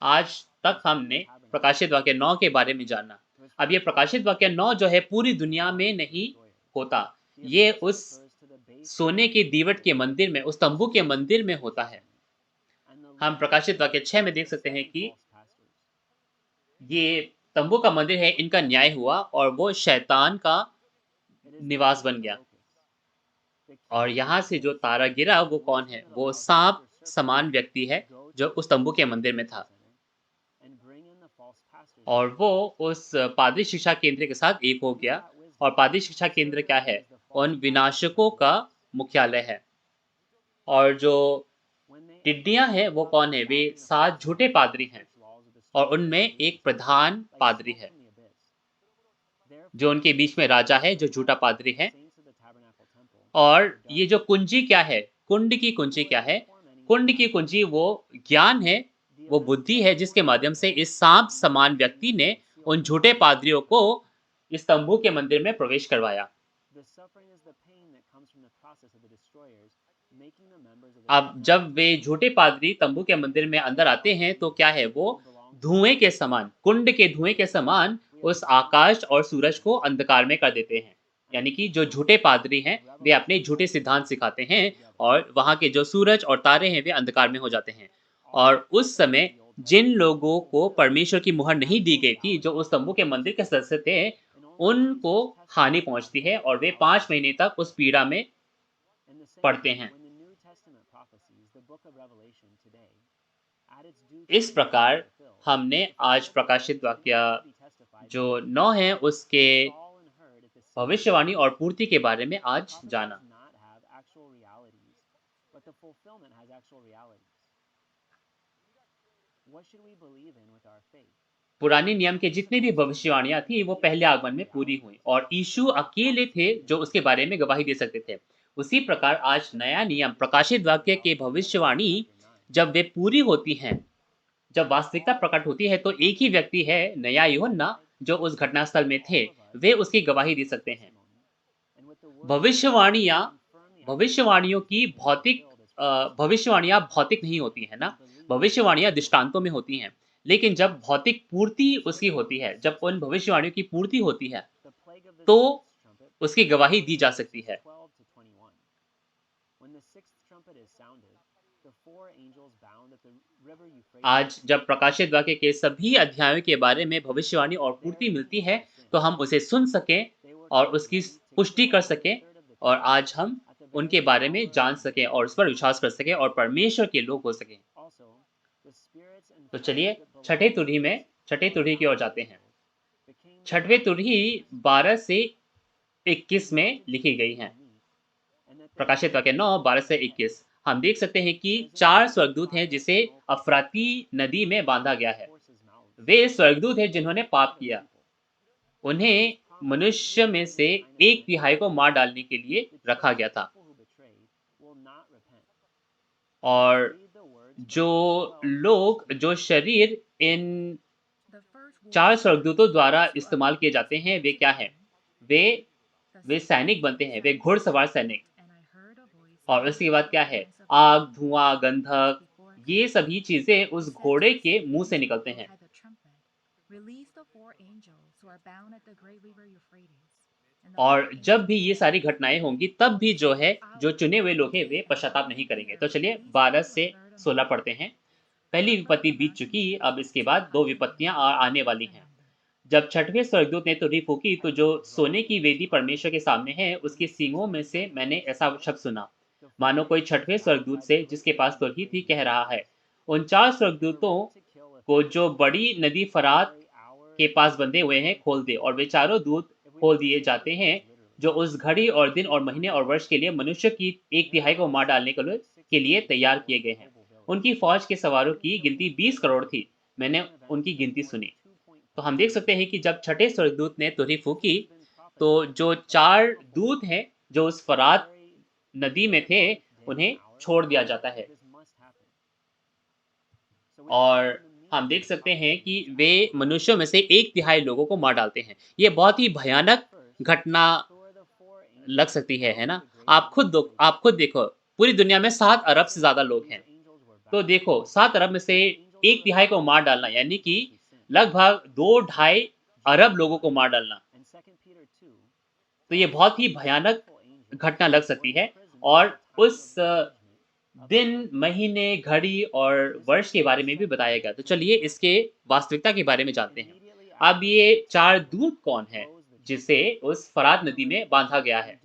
आज तक हमने प्रकाशित वाक्य 9 के बारे में जाना। अब ये प्रकाशित वाक्य 9 जो है, पूरी दुनिया में नहीं होता। ये उस सोने के दीवट के मंदिर में, उस तंबू के मंदिर में होता है। हम प्रकाशित वाक्य 6 में देख सकते हैं कि ये तंबू का मंदिर है, इनका न्याय हुआ और वो शैतान का निवास बन गया। और यहाँ से जो तारा गिरा, वो कौन है? वो सांप समान व्यक्ति है, जो उस तंबू के मंदिर में था। और वो उस पादरी शिक्षा केंद्र के साथ एक हो गया। और पादरी शिक्षा केंद्र क्या है? उन विनाशकों का मुख्यालय है। और जो टिड्डियाँ हैं, वो कौन है? वे 7 झूठे पादरी हैं और उनमें एक प्रधान पादरी है, जो उनके बीच में राजा है, जो झूठा पादरी है। और ये जो कुंजी क्या है? कुंड की कुंजी क्या है? कुंड की कुंजी वो ज्ञान है, वो बुद्धि है, जिसके माध्यम से इस सांप समान व्यक्ति ने उन झूठे पादरियों को इस तंबू के मंदिर में प्रवेश करवाया। अब जब वे झूठे पादरी तंबू के मंदिर में अंदर आते हैं, तो क्या है? वो धुएं के समान, कुंड के धुएं के समान उस आकाश और सूरज को अंधकार में कर देते हैं। यानी कि जो झूठे पादरी हैं, वे अपने झूठे सिद्धांत सिखाते हैं और वहाँ के जो सूरज और तारे हैं, वे अंधकार में हो जाते हैं। और उस समय जिन लोगों को परमेश्वर की मुहर नहीं दी गई थी, जो उस तम्बू के मंदिर के सदस्य थे, उनको हानि पहुँचती है और वे 5 महीने तक उस पीड़ा में पड़ते हैं। इस प्रकार हमने आज प्रकाशित वाक्य जो 9 है, उसके भविष्यवाणी और पूर्ति के बारे में आज जाना। पुराने नियम के जितने भी भविष्यवाणियाँ थी, वो पहले आगमन में पूरी हुई और यीशु अकेले थे जो उसके बारे में गवाही दे सकते थे। उसी प्रकार आज नया नियम प्रकाशित वाक्य के भविष्यवाणी जब वे पूरी होती हैं, जब वास्तविकता प्रकट होती है, तो एक ही व्यक्ति है, नया यूहन्ना, जो उस घटनास्थल में थे, वे उसकी गवाही दे सकते हैं। भविष्यवाणियाँ भविष्यवाणियों की भविष्यवाणियाँ भौतिक नहीं होती है ना? भविष्यवाणियाँ दृष्टांतों में होती हैं। लेकिन जब भौतिक पूर्ति उसकी होती है, जब उन भविष्यवाणियों की पूर्ति होती है, तो उसकी गवाही दी जा सकती है। आज जब प्रकाशित वाक्य के सभी अध्यायों के बारे में भविष्यवाणी और पूर्ति मिलती है, तो हम उसे सुन सकें और उसकी पुष्टि कर सकें और आज हम उनके बारे में जान सकें और उस पर विश्वास कर सकें और परमेश्वर के लोग हो सकें। तो चलिए छठे तुरही की ओर जाते हैं। छठवें तुरही 12 से 21 में लिखी गई हैं। प्रकाशित वाक्य 9 12 से 21 हम देख सकते हैं कि 4 स्वर्गदूत हैं जिसे अफराती नदी में बांधा गया है। वे स्वर्गदूत हैं जिन्होंने पाप किया। उन्हें मनुष्य में से 1/3 को मार डालने के लिए रखा गया था। और जो शरीर इन 4 स्वर्गदूतों द्वारा इस्तेमाल किए जाते हैं, वे क्या हैं? वे वे सैनिक बनते हैं, वे घुड़सवार सैनिक। और उसके बाद क्या है? आग, धुआँ, गंधक, ये सभी चीज़ें उस घोड़े के मुँह से निकलते हैं। और जब भी ये सारी घटनाएँ होंगी, तब भी जो है, जो चुने हुए लोग हैं, वे पश्चाताप नहीं करेंगे। तो चलिए 12 से 16 पढ़ते हैं। पहली विपत्ति बीत चुकी, अब इसके बाद 2 विपत्तियाँ आने वाली हैं। जब छठवें स्वर्गदूत ने तुरही फूँकी, तो जो सोने की वेदी परमेश्वर के सामने है, उसके सींगों में से मैंने ऐसा शब्द सुना, मानो कोई छठवें स्वर्गदूत से जिसके पास तुरही थी कह रहा है, उन 4 स्वर्गदूतों को जो बड़ी नदी फरात के पास बंधे हुए हैं, खोल दे और वे चारों दूत खोल दिए जाते हैं, जो उस घड़ी और दिन और महीने और वर्ष के लिए मनुष्य की 1/3 को मार डालने के लिए तैयार किए गए हैं। उनकी फौज के सवारों की गिनती 20 करोड़ थी। मैंने उनकी गिनती सुनी। तो हम देख सकते हैं कि जब छठे स्वर्गदूत ने तुरही फूकी, तो जो 4 दूत हैं, जो उस फरात नदी में थे, उन्हें छोड़ दिया जाता है। और हम देख सकते हैं कि वे मनुष्यों में से 1/3 लोगों को मार डालते हैं। ये बहुत ही भयानक घटना लग सकती है ना? आप खुद देखो, पूरी दुनिया में 7 अरब से ज़्यादा लोग हैं। तो देखो 7 अरब में से 1/3 को मार डालना, यानी कि लगभग 2 ढाई अरब लोगों को मार डालना। तो ये बहुत ही भयानक घटना लग सकती है और उस दिन, महीने, घड़ी और वर्ष के बारे में भी बताया गया। तो चलिए इसके वास्तविकता के बारे में जानते हैं। अब ये 4 दूत कौन हैं, जिसे उस फरात नदी में बाँधा गया है?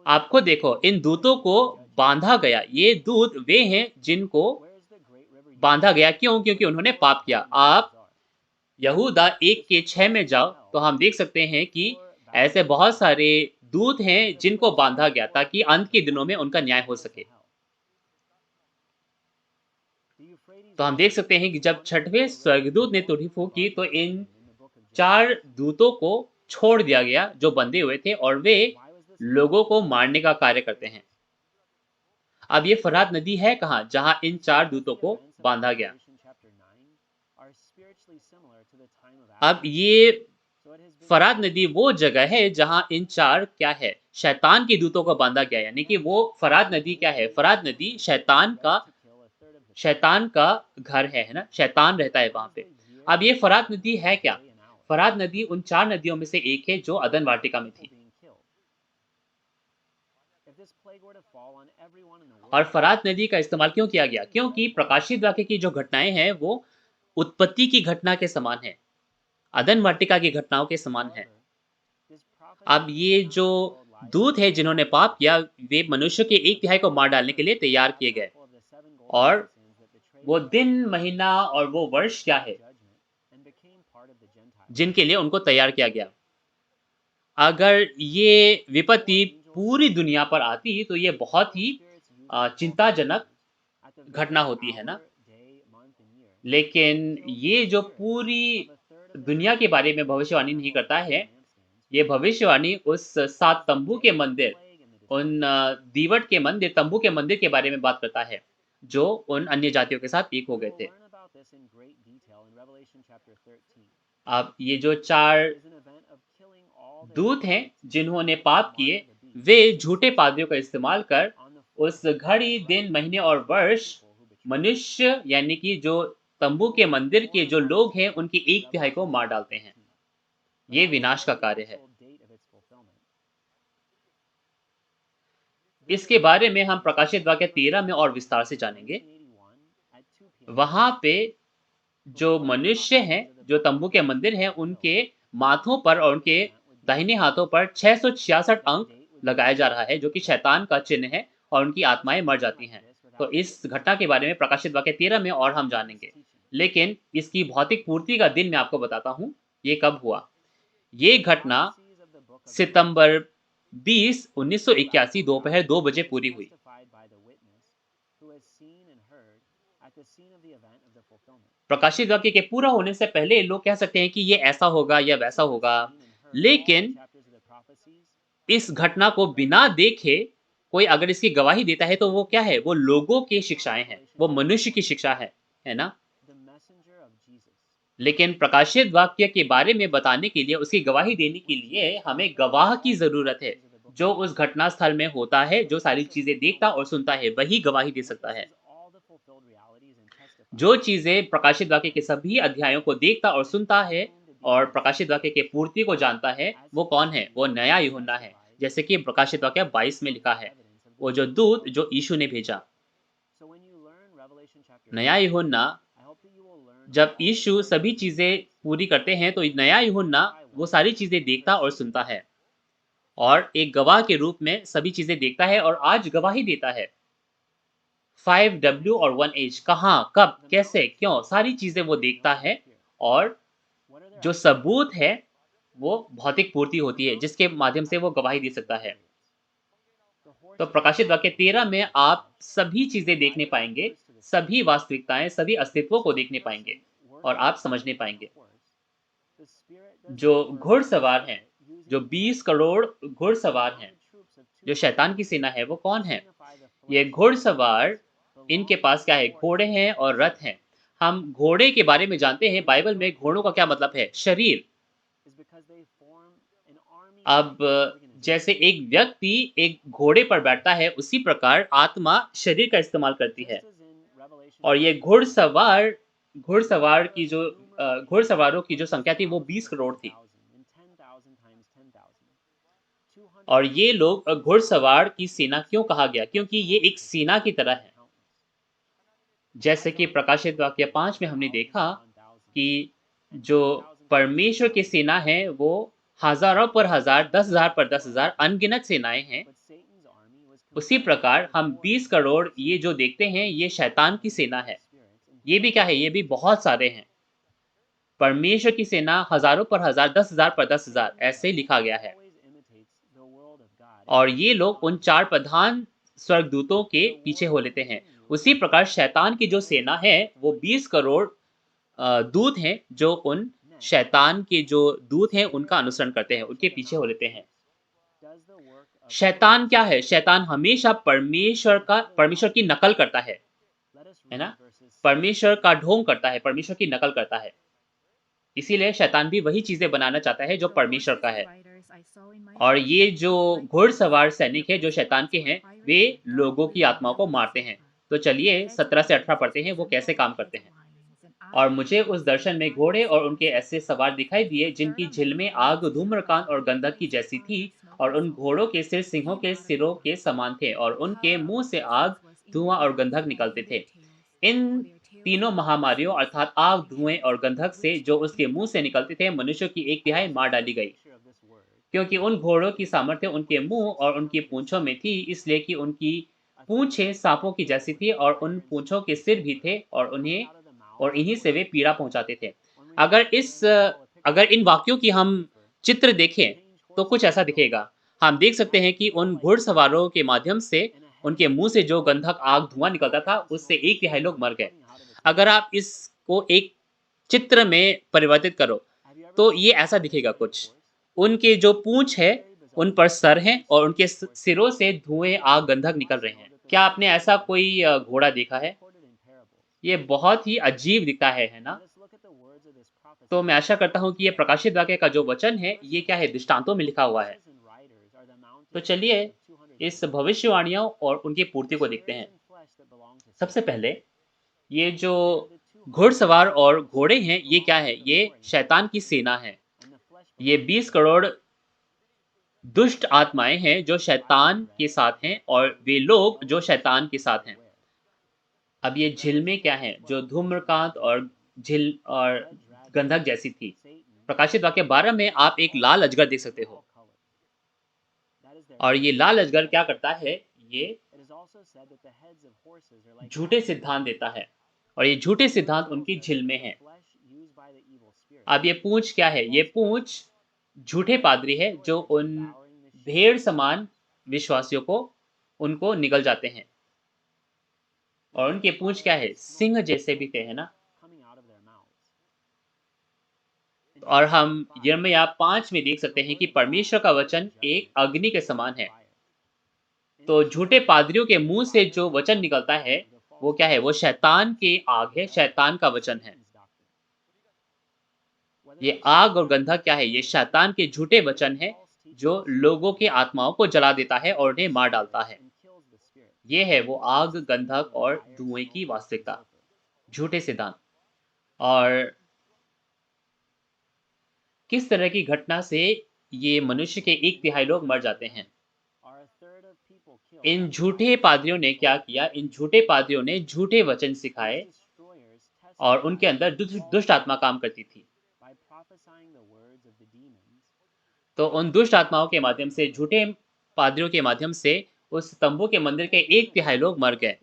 आप खुद देखो, इन दूतों को बाँधा गया, ये दूत वे हैं जिनको बाँधा गया। क्यों? क्योंकि उन्होंने पाप किया। आप यहूदा 1 के 6 में जाओ, तो हम देख सकते हैं कि ऐसे बहुत सारे दूत हैं जिनको बाँधा गया ताकि अंत के दिनों में उनका न्याय हो सके। तो हम देख सकते हैं कि जब छठवें स्वर्गदूत ने तुरही फूँकी, तो इन 4 दूतों को छोड़ दिया गया जो बंधे हुए थे और वे लोगों को मारने का कार्य करते हैं। अब ये फरात नदी है कहाँ? जहाँ इन 4 दूतों को बाँधा गया। अब ये फरात नदी वो जगह है जहाँ इन 4 क्या है? शैतान के दूतों को बाँधा गया, यानी कि वो फरात नदी क्या है? फरात नदी शैतान का घर है ना? शैतान रहता है वहाँ पे। अब ये फरात नदी है क्या? फरात नदी उन 4 नदियों में से एक है जो अदन वाटिका में थी। और फरात नदी का इस्तेमाल क्यों किया गया? क्योंकि प्रकाशित वाक्य की जो घटनाएं हैं वो उत्पत्ति की घटना के समान है, अदन वाटिका की घटनाओं के समान है। अब ये जो दूत है जिन्होंने पाप किया, वे मनुष्य के एक तिहाई को मार डालने के लिए तैयार किए गए। और वो दिन, महीना और वो वर्ष क्या है जिनके लिए उनको तैयार किया गया? अगर ये विपत्ति पूरी दुनिया पर आती तो ये बहुत ही चिंताजनक घटना होती है ना? लेकिन ये जो पूरी दुनिया के बारे में भविष्यवाणी नहीं करता है, ये भविष्यवाणी उस 7 तंबू के मंदिर, उन दीवट के मंदिर, तंबू के मंदिर के बारे में बात करता है, जो उन अन्य जातियों के साथ एक हो गए थे। अब ये जो 4 दूत हैं जिन्होंने पाप किए, वे झूठे पादरियों का इस्तेमाल कर उस घड़ी, दिन, महीने और वर्ष मनुष्य यानी कि जो तंबू के मंदिर के जो लोग हैं उनकी एक तिहाई को मार डालते हैं। ये विनाश का कार्य है। इसके बारे में हम प्रकाशित वाक्य 13 में और विस्तार से जानेंगे। वहां पे जो मनुष्य हैं, जो तंबू के मंदिर हैं, उनके माथों पर और उनके दाहिने हाथों पर 666 अंक लगाया जा रहा है, जो कि शैतान का चिन्ह है और उनकी आत्माएं मर जाती हैं। तो इस घटना के बारे में प्रकाशित वाक्य 13 में और हम जानेंगे। लेकिन इसकी भौतिक पूर्ति का दिन मैं आपको बताता हूँ, ये कब हुआ। ये घटना सितंबर 20, 1981 दोपहर 2 बजे पूरी हुई। प्रकाशित वाक्य के पूरा होने से पहले लोग कह सकते हैं कि ये ऐसा होगा या वैसा होगा, लेकिन इस घटना को बिना देखे कोई अगर इसकी गवाही देता है तो वो क्या है? वो लोगों की शिक्षाएं हैं, वो मनुष्य की शिक्षा है ना? लेकिन प्रकाशित वाक्य के बारे में बताने के लिए, उसकी गवाही देने के लिए हमें गवाह की जरूरत है, जो उस घटना स्थल में होता है, जो सारी चीजें देखता और सुनता है, वही गवाही दे सकता है। जो चीजें प्रकाशित वाक्य के सभी अध्यायों को देखता और सुनता है और प्रकाशित वाक्य के पूर्ति को जानता है, वो कौन है? वो नया यूहन्ना है, जैसे कि प्रकाशित वाक्य 22 में लिखा है, वो जो दूत जो यीशु ने भेजा। नया यूहन्ना, जब यीशु सभी चीजें पूरी करते हैं तो नया यूहन्ना वो सारी चीजें देखता और सुनता है और एक गवाह के रूप में सभी चीजें देखता है और आज गवाही देता है। 5W और 1H, कहाँ, कब, कैसे, क्यों, सारी चीजें वो देखता है और जो सबूत है वो भौतिक पूर्ति होती है, जिसके माध्यम से वो गवाही दे सकता है। तो प्रकाशित वाक्य 13 में आप सभी चीजें देखने पाएंगे, सभी वास्तविकताएं, सभी अस्तित्वों को देखने पाएंगे और आप समझने पाएंगे। जो घुड़सवार हैं, जो 20 करोड़ घुड़सवार हैं, जो शैतान की सेना है, वो कौन है? ये घुड़सवार, इनके पास क्या है? घोड़े हैं और रथ हैं। हम घोड़े के बारे में जानते हैं, बाइबल में घोड़ों का क्या मतलब है? शरीर। अब जैसे एक व्यक्ति एक घोड़े पर बैठता है, उसी प्रकार आत्मा शरीर का इस्तेमाल करती है। और ये घुड़सवार की जो घुड़सवारों की जो संख्या थी वो 20 करोड़ थी। और ये लोग घुड़सवार की सेना क्यों कहा गया? क्योंकि ये एक सेना की तरह है। जैसे कि प्रकाशित वाक्य 5 में हमने देखा कि जो परमेश्वर की सेना है वो हजारों पर हजार, 10,000 पर 10,000 अनगिनत सेनाएं हैं। उसी प्रकार हम 20 करोड़ ये जो देखते हैं, ये शैतान की सेना है। ये भी क्या है? ये भी बहुत सारे हैं। परमेश्वर की सेना हजारों पर हजार, 10,000 पर 10,000 ऐसे लिखा गया है। और ये लोग उन 4 प्रधान स्वर्गदूतों के पीछे हो लेते हैं। उसी प्रकार शैतान की जो सेना है वो 20 करोड़ दूत हैं, जो उन शैतान के जो दूत हैं उनका अनुसरण करते हैं, उनके पीछे हो लेते हैं। शैतान क्या है? शैतान हमेशा परमेश्वर की नकल करता है ना? परमेश्वर का ढोंग करता है, परमेश्वर की नकल करता है। इसीलिए शैतान भी वही चीजें बनाना चाहता है जो परमेश्वर का है। और ये जो घुड़सवार सैनिक है जो शैतान के हैं, वे लोगों की आत्माओं को मारते हैं। तो चलिए 17 से 18 पढ़ते हैं, वो कैसे काम करते हैं। और मुझे उस दर्शन में घोड़े और उनके ऐसे सवार दिखाई दिए जिनकी झिल्में आग, धूम्रकांत और गंधक की जैसी थी, और उन घोड़ों के सिर सिंहों के सिरों के समान थे, और उनके मुंह से आग, धुआं और गंधक निकलते थे। इन तीनों महामारियों अर्थात आग, धुएं और गंधक से जो उसके मुंह से निकलते थे, मनुष्य की एक तिहाई मार डाली गई, क्योंकि उन घोड़ों की सामर्थ्य उनके मुंह और उनकी पूंछों में थी, इसलिए कि उनकी पूंछें सांपों की जैसी थी, और उन पूंछों के सिर भी थे, और इन्हीं से वे पीड़ा पहुंचाते थे। अगर इन वाक्यों की हम चित्र देखें, तो कुछ ऐसा दिखेगा। हम देख सकते हैं कि उन घुड़सवारों के माध्यम से उनके मुंह से जो गंधक, आग, धुआं निकलता था, उससे एक तिहाई लोग मर गए। अगर आप इसको एक चित्र में परिवर्तित करो, तो ये ऐसा दिखेगा कुछ। उनके जो पूँछ है, उन पर सर हैं, और उनके सिरों से धुएँ, आग, गंधक निकल रहे हैं। क्या आपने ऐसा कोई घोड़ा देखा है? ये बहुत ही अजीब दिखता है ना? तो मैं आशा करता हूँ कि ये प्रकाशित वाक्य का जो वचन है, ये क्या है, दृष्टांतों में लिखा हुआ है। तो चलिए इस भविष्यवाणियों और उनकी पूर्ति को देखते हैं। सबसे पहले ये जो घुड़सवार और घोड़े हैं, ये क्या है? ये शैतान की सेना है। ये 20 करोड़ दुष्ट आत्माएँ हैं जो शैतान के साथ हैं, और वे लोग जो शैतान के साथ हैं। अब ये झिल्में क्या हैं? जो धूम्रकांत और झिल और गंधक जैसी थी। प्रकाशित वाक्य 12 में आप एक लाल अजगर देख सकते हो। और ये लाल अजगर क्या करता है? ये झूठे सिद्धांत देता है, और ये झूठे सिद्धांत उनकी झिल्में हैं। अब ये पूँछ क्या है? ये पूँछ झूठे पादरी है जो उन भेड़ समान विश्वासियों को उनको निगल जाते हैं। और उनके पूँछ क्या है? सिंह जैसे भी थे, है ना? और हम यिर्मयाह 5 में देख सकते हैं कि परमेश्वर का वचन एक अग्नि के समान है। तो झूठे पादरियों के मुँह से जो वचन निकलता है, वो क्या है? वो शैतान की आग है, शैतान का वचन है। ये आग और गंधक क्या है? ये शैतान के झूठे वचन है, जो लोगों की आत्माओं को जला देता है और उन्हें मार डालता है। ये है वो आग, गंधक और धुएँ की वास्तविकता, झूठे सिद्धांत। और किस तरह की घटना से ये मनुष्य के एक तिहाई लोग मर जाते हैं? इन झूठे पादरियों ने क्या किया? इन झूठे पादरियों ने झूठे वचन सिखाए, और उनके अंदर दुष्ट आत्मा काम करती थी। तो उन दुष्ट आत्माओं के माध्यम से, झूठे पादरियों के माध्यम से, उस तंबू के मंदिर के एक तिहाई लोग मर गए।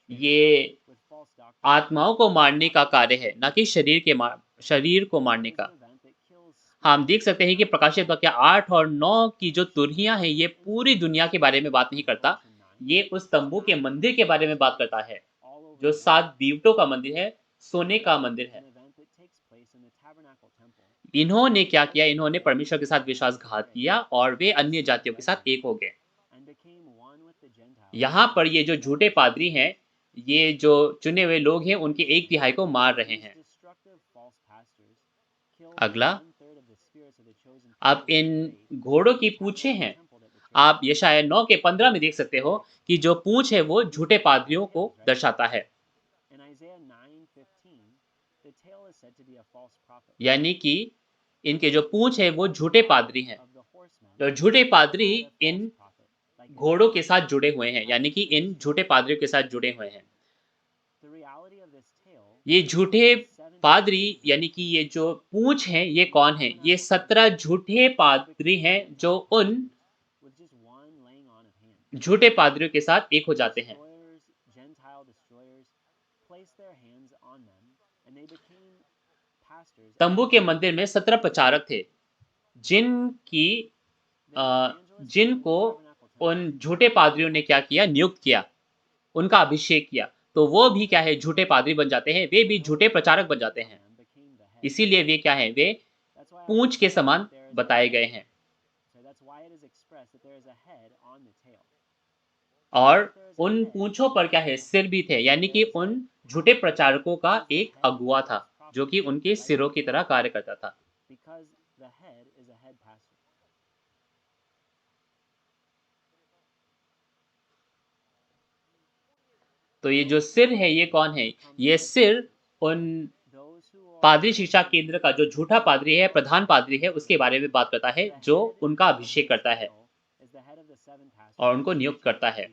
ये आत्माओं को मारने का कार्य है, ना कि शरीर को मारने का। हम देख सकते हैं कि प्रकाशित वाक्य 8 और 9 की जो तुरहियां हैं, ये पूरी दुनिया के बारे में बात नहीं करता। ये उस तंबू के मंदिर के बारे में बात करता है, जो 7 दीवटों का मंदिर है, सोने का मंदिर है। इन्होंने क्या किया? इन्होंने परमेश्वर के साथ विश्वासघात किया, और वे अन्य जातियों के साथ एक हो गए। यहाँ पर ये जो झूठे पादरी हैं, ये जो चुने हुए लोग हैं, उनके एक तिहाई को मार रहे हैं। अगला, अब इन घोड़ों की पूंछें हैं। आप यशायाह 9 के 15 में देख सकते हो कि जो पूंछ है वो झूठे पादरियों को दर्शाता है। यानी कि इनके जो पूंछ है वो झूठे पादरी हैं। तो झूठे पादरी इन घोड़ों के साथ जुड़े हुए हैं, यानी कि इन झूठे पादरियों के साथ जुड़े हुए हैं। ये झूठे पादरी, यानी कि ये जो पूंछ हैं, ये कौन है? ये 17 झूठे पादरी हैं जो उन झूठे पादरियों के साथ एक हो जाते हैं। तंबू के मंदिर में 17 प्रचारक थे, जिनकी जिनको उन झूठे पादरियों ने क्या किया? नियुक्त किया, उनका अभिषेक किया। तो वो भी क्या है? झूठे पादरी बन जाते हैं, वे भी झूठे प्रचारक बन जाते हैं। इसीलिए वे क्या हैं? वे पूंछ के समान बताए गए हैं। और उन पूंछों पर क्या है? सिर भी थे, यानी कि उन झूठे प्रचारकों का एक अगुआ था, जो कि उनके सिरों की तरह कार्य करता था। तो ये जो सिर है ये कौन है? ये सिर उन पादरी शिक्षा केंद्र का जो झूठा पादरी है, प्रधान पादरी है, उसके बारे में बात करता है, जो उनका अभिषेक करता है और उनको नियुक्त करता है।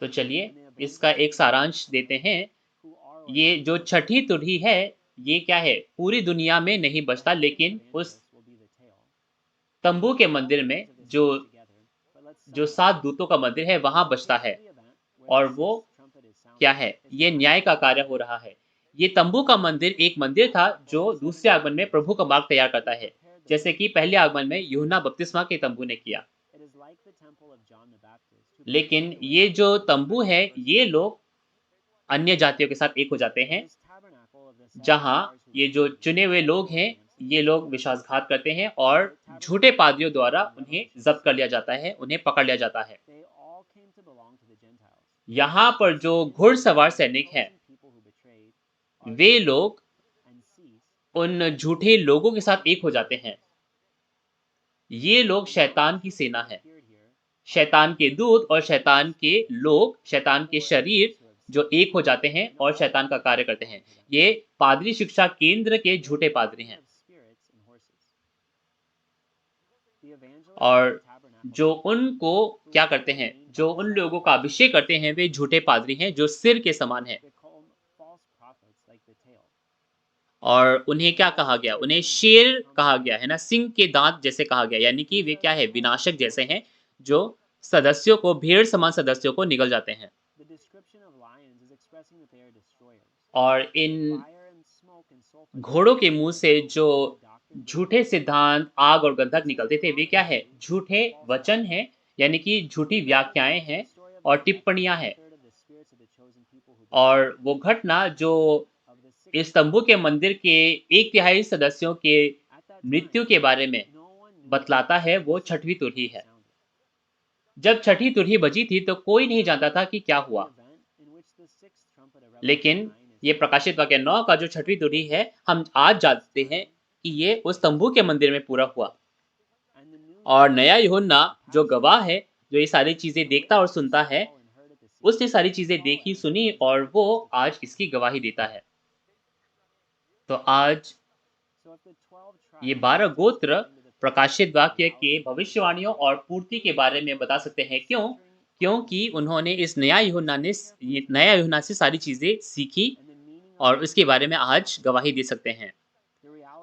तो चलिए इसका एक सारांश देते हैं। ये जो छठी तुरही है, ये क्या है? पूरी दुनिया में नहीं बजता, लेकिन उस तंबू के मंदिर में जो जो 7 दूतों का मंदिर है, वहाँ बजता है। और वो क्या है? ये न्याय का कार्य हो रहा है। ये तंबू का मंदिर एक मंदिर था जो दूसरे आगमन में प्रभु का मार्ग तैयार करता है, जैसे कि पहले आगमन में यूहन्ना बपतिस्मा के तंबू ने किया। लेकिन ये जो तंबू है, ये लोग अन्य जातियों के साथ एक हो जाते हैं, जहाँ ये जो चुने हुए लोग हैं, ये लोग विश्वासघात करते हैं और झूठे पादरियों द्वारा उन्हें ज़ब्त कर लिया जाता है, उन्हें पकड़ लिया जाता है। यहाँ पर जो घुड़सवार सैनिक हैं, वे लोग उन झूठे लोगों के साथ एक हो जाते हैं। ये लोग शैतान की सेना है। शैतान के दूत और शैतान के लोग, शैतान के शरीर जो एक हो जाते हैं और शैतान का कार्य करते हैं। ये पादरी शिक्षा केंद्र के झूठे पादरी हैं। और जो उनको क्या करते हैं, जो उन लोगों का अभिषेक करते हैं, वे झूठे पादरी हैं जो सिर के समान हैं। और उन्हें क्या कहा गया? उन्हें शेर कहा गया है ना, सिंह के दांत जैसे कहा गया, यानी कि वे क्या है? विनाशक जैसे हैं, जो सदस्यों को, भेड़ समान सदस्यों को निगल जाते हैं। और इन घोड़ों के मुंह से जो झूठे सिद्धांत, आग और गंधक निकलते थे, वे क्या है? झूठे वचन हैं, यानी कि झूठी व्याख्याएं हैं और टिप्पणियां हैं। और वो घटना जो इस तंबू के मंदिर के 1/3 सदस्यों के मृत्यु के बारे में बतलाता है, वो छठवीं तुरही है। जब छठी तुरही बजी थी तो कोई नहीं जानता था कि क्या हुआ। लेकिन ये प्रकाशित वाक्य 9 का जो छठवीं तुरही है, हम आज जानते हैं कि ये उस तंबू के मंदिर में पूरा हुआ। और नया यूहन्ना जो गवाह है, जो ये सारी चीज़ें देखता और सुनता है, उसने सारी चीज़ें देखी, सुनी और वो आज इसकी गवाही देता है। तो आज ये 12 गोत्र प्रकाशित वाक्य के भविष्यवाणियों और पूर्ति के बारे में बता सकते हैं। क्यों? क्योंकि उन्होंने इस नया यूहन्ना से सारी चीज़ें सीखी और इसके बारे में आज गवाही दे सकते हैं।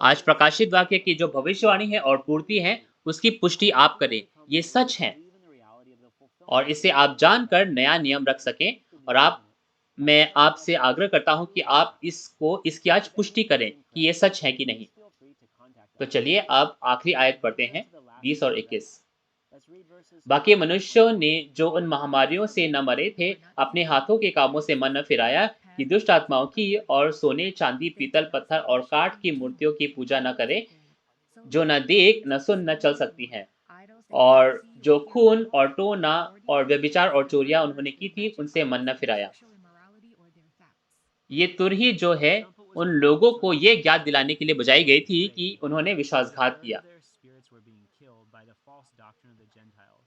आज प्रकाशित वाक्य की जो भविष्यवाणी है और पूर्ति है, उसकी पुष्टि आप करें। ये सच है और इसे आप जानकर नया नियम रख सकें। और मैं आपसे आग्रह करता हूँ कि आप इसकी आज पुष्टि करें कि ये सच है कि नहीं। तो चलिए अब आखिरी आयत पढ़ते हैं, 20 और 21। बाकी मनुष्यों ने जो उन महामारियों से न मरे थे, अपने हाथों के कामों से मन न फिराया कि दुष्ट आत्माओं की और सोने, चांदी, पीतल, पत्थर और काठ की मूर्तियों की पूजा न करे, जो न देख, न सुन, न चल सकती हैं। और जो खून और टोना और व्यभिचार और चोरियां उन्होंने की थी, उनसे मन न फिराया। ये तुरही जो है, उन लोगों को ये ज्ञात दिलाने के लिए बजाई गई थी कि उन्होंने विश्वासघात किया।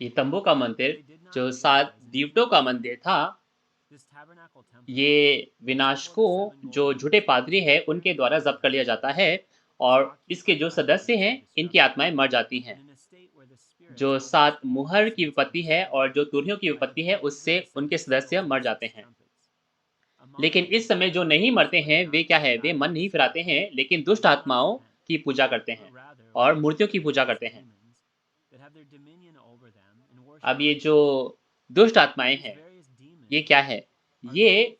ये तंबू का मंदिर जो 7 दीवटों का मंदिर था, ये विनाशकों जो झूठे पादरी हैं, उनके द्वारा ज़ब्त कर लिया जाता है और इसके जो सदस्य हैं, इनकी आत्माएं मर जाती हैं। जो 7 मुहर की विपत्ति है और जो तुरहियों की विपत्ति है, उससे उनके सदस्य मर जाते हैं। लेकिन इस समय जो नहीं मरते हैं, वे क्या है? वे मन नहीं फिराते हैं, लेकिन दुष्ट आत्माओं की पूजा करते हैं और मूर्तियों की पूजा करते हैं। अब ये जो दुष्ट आत्माएं हैं, ये क्या है? ये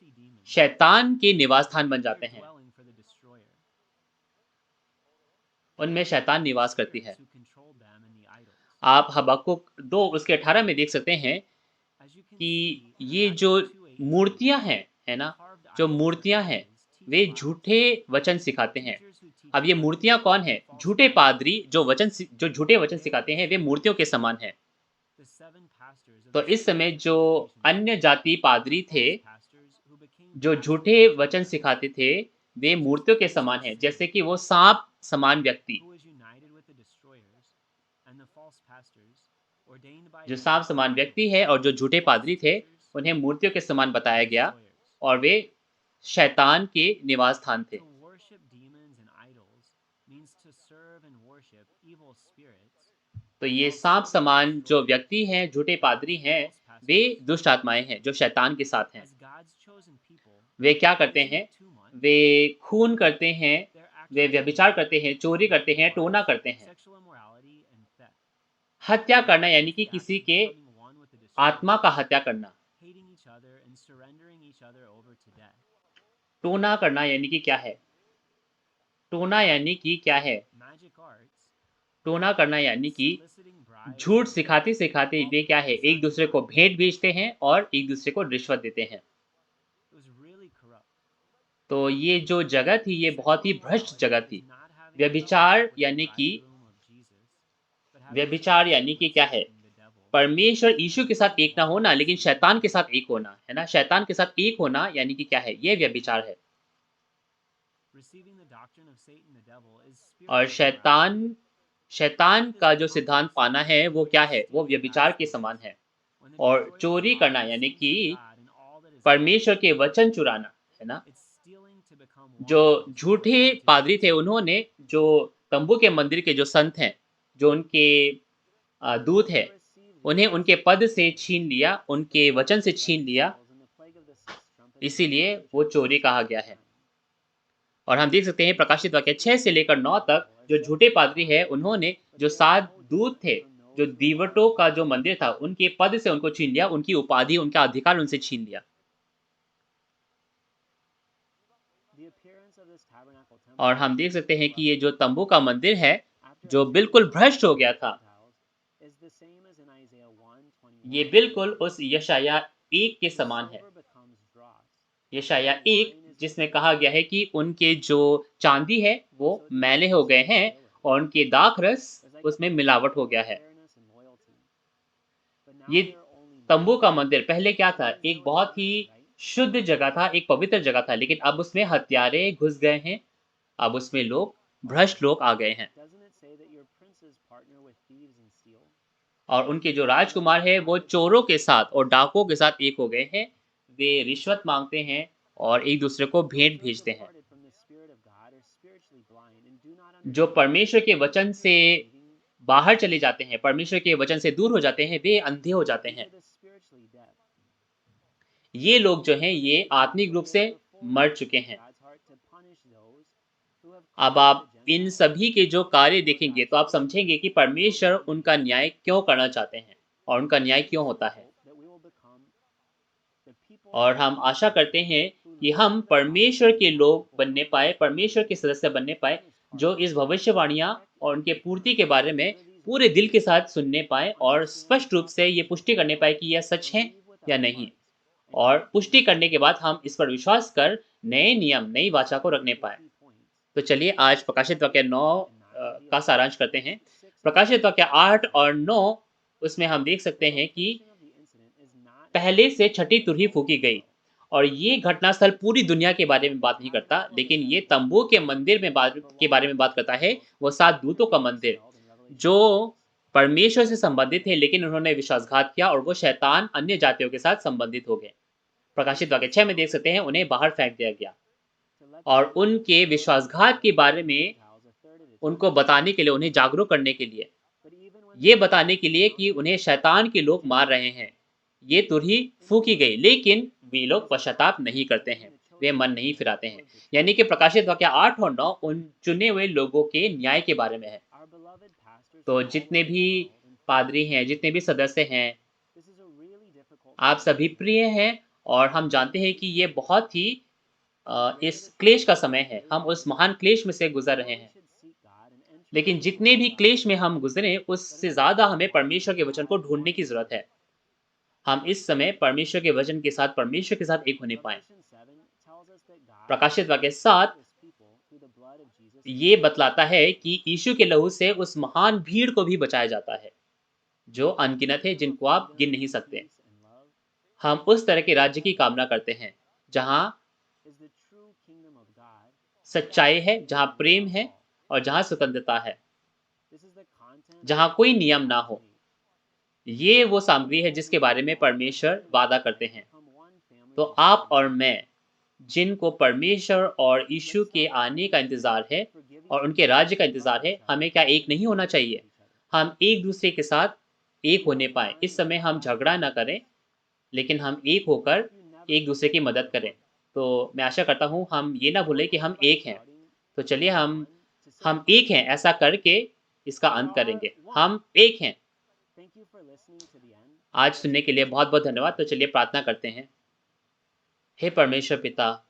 शैतान के निवास स्थान बन जाते हैं। उनमें शैतान निवास करती है। आप हबक्कुक 2 उसके 18 में देख सकते हैं कि ये जो मूर्तियां हैं, है ना? जो मूर्तियां हैं, वे झूठे वचन सिखाते हैं। अब ये मूर्तियां कौन है? झूठे पादरी जो झूठे वचन सिखाते हैं, वे मूर्तियों के समान हैं। तो इस समय जो अन्य जाति पादरी थे, जो झूठे वचन सिखाते थे, वे मूर्तियों के समान हैं, जैसे कि वो सांप समान व्यक्ति। जो साफ समान व्यक्ति है और जो झूठे पादरी थे, उन्हें मूर्तियों के समान बताया गया और वे शैतान के निवास स्थान थे। तो ये साफ समान जो व्यक्ति हैं, झूठे पादरी हैं, वे दुष्ट आत्माएं हैं जो शैतान के साथ हैं। वे क्या करते हैं? वे खून करते हैं, वे व्यभिचार करते हैं, चोरी करते हैं, टोना करते हैं। हत्या करना यानी कि किसी के आत्मा का हत्या करना। टोना करना यानी कि क्या है? टोना यानी कि क्या है? टोना करना यानी कि झूठ सिखाते-सिखाते वे क्या है? एक दूसरे को भेंट भेजते हैं और एक दूसरे को रिश्वत देते हैं। तो ये जो जगह थी, ये बहुत ही भ्रष्ट जगह थी। व्यभिचार यानी कि व्यभिचार यानी कि क्या है? परमेश्वर यीशु के साथ एक ना होना, लेकिन शैतान के साथ एक होना, है ना? शैतान के साथ एक होना यानी कि क्या है? ये व्यभिचार है। और शैतान शैतान का जो सिद्धांत पाना है, वो क्या है? वो व्यभिचार के समान है। और चोरी करना यानी कि परमेश्वर के वचन चुराना, है ना? जो झूठे पादरी थे, उन्होंने जो तंबू के मंदिर के जो संत हैं, जो उनके दूत हैं, उन्हें उनके पद से छीन लिया, उनके वचन से छीन लिया, इसीलिए वो चोरी कहा गया है। और हम देख सकते हैं प्रकाशित वाक्य 6 से लेकर 9 तक जो झूठे पादरी हैं, उन्होंने जो 7 दूत थे, जो दीवटों का जो मंदिर था, उनके पद से उनको छीन लिया, उनकी उपाधि, उनका अधिकार उनसे छीन लिया। और हम देख सकते हैं कि ये जो तंबू का मंदिर है, जो बिल्कुल भ्रष्ट हो गया था, ये बिल्कुल उस यशायाह 1 के समान है। यशायाह 1 जिसमें कहा गया है कि उनके जो चांदी है वो मैले हो गए हैं और उनके दाखरस उसमें मिलावट हो गया है। ये तंबू का मंदिर पहले क्या था? एक बहुत ही शुद्ध जगह था, एक पवित्र जगह था, लेकिन अब उसमें हत्यारे घुस गए हैं, अब उसमें लोग भ्रष्ट लोग आ गए हैं। और उनके जो राजकुमार हैं वो चोरों के साथ और डाकुओं के साथ एक हो गए हैं। वे रिश्वत माँगते हैं और एक-दूसरे को भेंट भेजते हैं। जो परमेश्वर के वचन से बाहर चले जाते हैं, परमेश्वर के वचन से दूर हो जाते हैं, वे अंधे हो जाते हैं। ये लोग जो हैं, ये आत्मिक रूप से मर चुके हैं। अब आप इन सभी के जो कार्य देखेंगे, तो आप समझेंगे कि परमेश्वर उनका न्याय क्यों करना चाहते हैं और उनका न्याय क्यों होता है। और हम आशा करते हैं कि हम परमेश्वर के लोग बनने पाएँ, परमेश्वर के सदस्य बनने पाएँ, जो इस भविष्यवाणियाँ और उनके पूर्ति के बारे में पूरे दिल के साथ सुनने पाएँ और स्पष्ट रूप से ये पुष्टि करने पाएँ कि यह सच है या नहीं। और पुष्टि करने के बाद हम इस पर विश्वास कर नए नियम, नई वाचा को रखने पाएँ। तो चलिए आज प्रकाशित वाक्य 9 का सारांश करते हैं। प्रकाशित वाक्य 8 और 9 उसमें हम देख सकते हैं कि पहले से छठी तुरही फूँकी गई और ये घटनास्थल पूरी दुनिया के बारे में बात नहीं करता, लेकिन ये तंबू के मंदिर में बारे में बात करता है, वो 7 दूतों का मंदिर, जो परमेश्वर से संबंधित थे, लेकिन उन्होंने विश्वासघात किया और वो शैतान अन्य जातियों के साथ संबंधित हो गए। प्रकाशित वाक्य 6 में देख सकते हैं, उन्हें बाहर फेंक दिया गया और उनके विश्वासघात के बारे में उनको बताने के लिए, उन्हें जागरूक करने के लिए, ये बताने के लिए कि उन्हें शैतान के लोग मार रहे हैं। ये तुरही फूँकी गई, लेकिन वे लोग पश्चाताप नहीं करते हैं, वे मन नहीं फिराते हैं। यानी कि प्रकाशित वाक्य 8 और 9 उन चुने हुए लोगों के न्याय के बारे में है। तो जितने भी पादरी हैं, जितने भी सदस्य हैं, आप सभी प्रिय हैं और हम जानते हैं कि ये बहुत ही इस क्लेश का समय है। हम उस महान क्लेश में से गुज़र रहे हैं। लेकिन जितने भी क्लेश में हम गुज़रे, उससे ज़्यादा हमें परमेश्वर के वचन को ढूँढने की ज़रूरत है। हम इस समय परमेश्वर के साथ एक होने पाएँ। प्रकाशित वाक्य 7 ये बतलाता है कि यीशु के लहू से उस महान भीड़ को भी बचाया जाता है, जो अनगिनत है, जिनको आप गिन नहीं सकते। हम उस तरह के राज्य की कामना करते हैं, जहाँ सच्चाई है, जहाँ प्रेम है और जहाँ स्वतंत्रता है, जहाँ कोई नियम ना हो। ये वो सामग्री है जिसके बारे में परमेश्वर वादा करते हैं। तो आप और मैं, जिनको परमेश्वर और यीशु के आने का इंतज़ार है और उनके राज्य का इंतज़ार है, हमें क्या एक नहीं होना चाहिए? हम एक-दूसरे के साथ एक होने पाएँ। इस समय हम झगड़ा ना करें, लेकिन हम एक होकर एक-दूसरे की मदद करें। तो मैं आशा करता हूँ हम ये ना भूलें कि हम एक हैं। तो चलिए हम एक हैं ऐसा करके इसका अंत करेंगे। हम एक हैं। आज सुनने के लिए बहुत-बहुत धन्यवाद। तो चलिए प्रार्थना करते हैं। हे परमेश्वर पिता,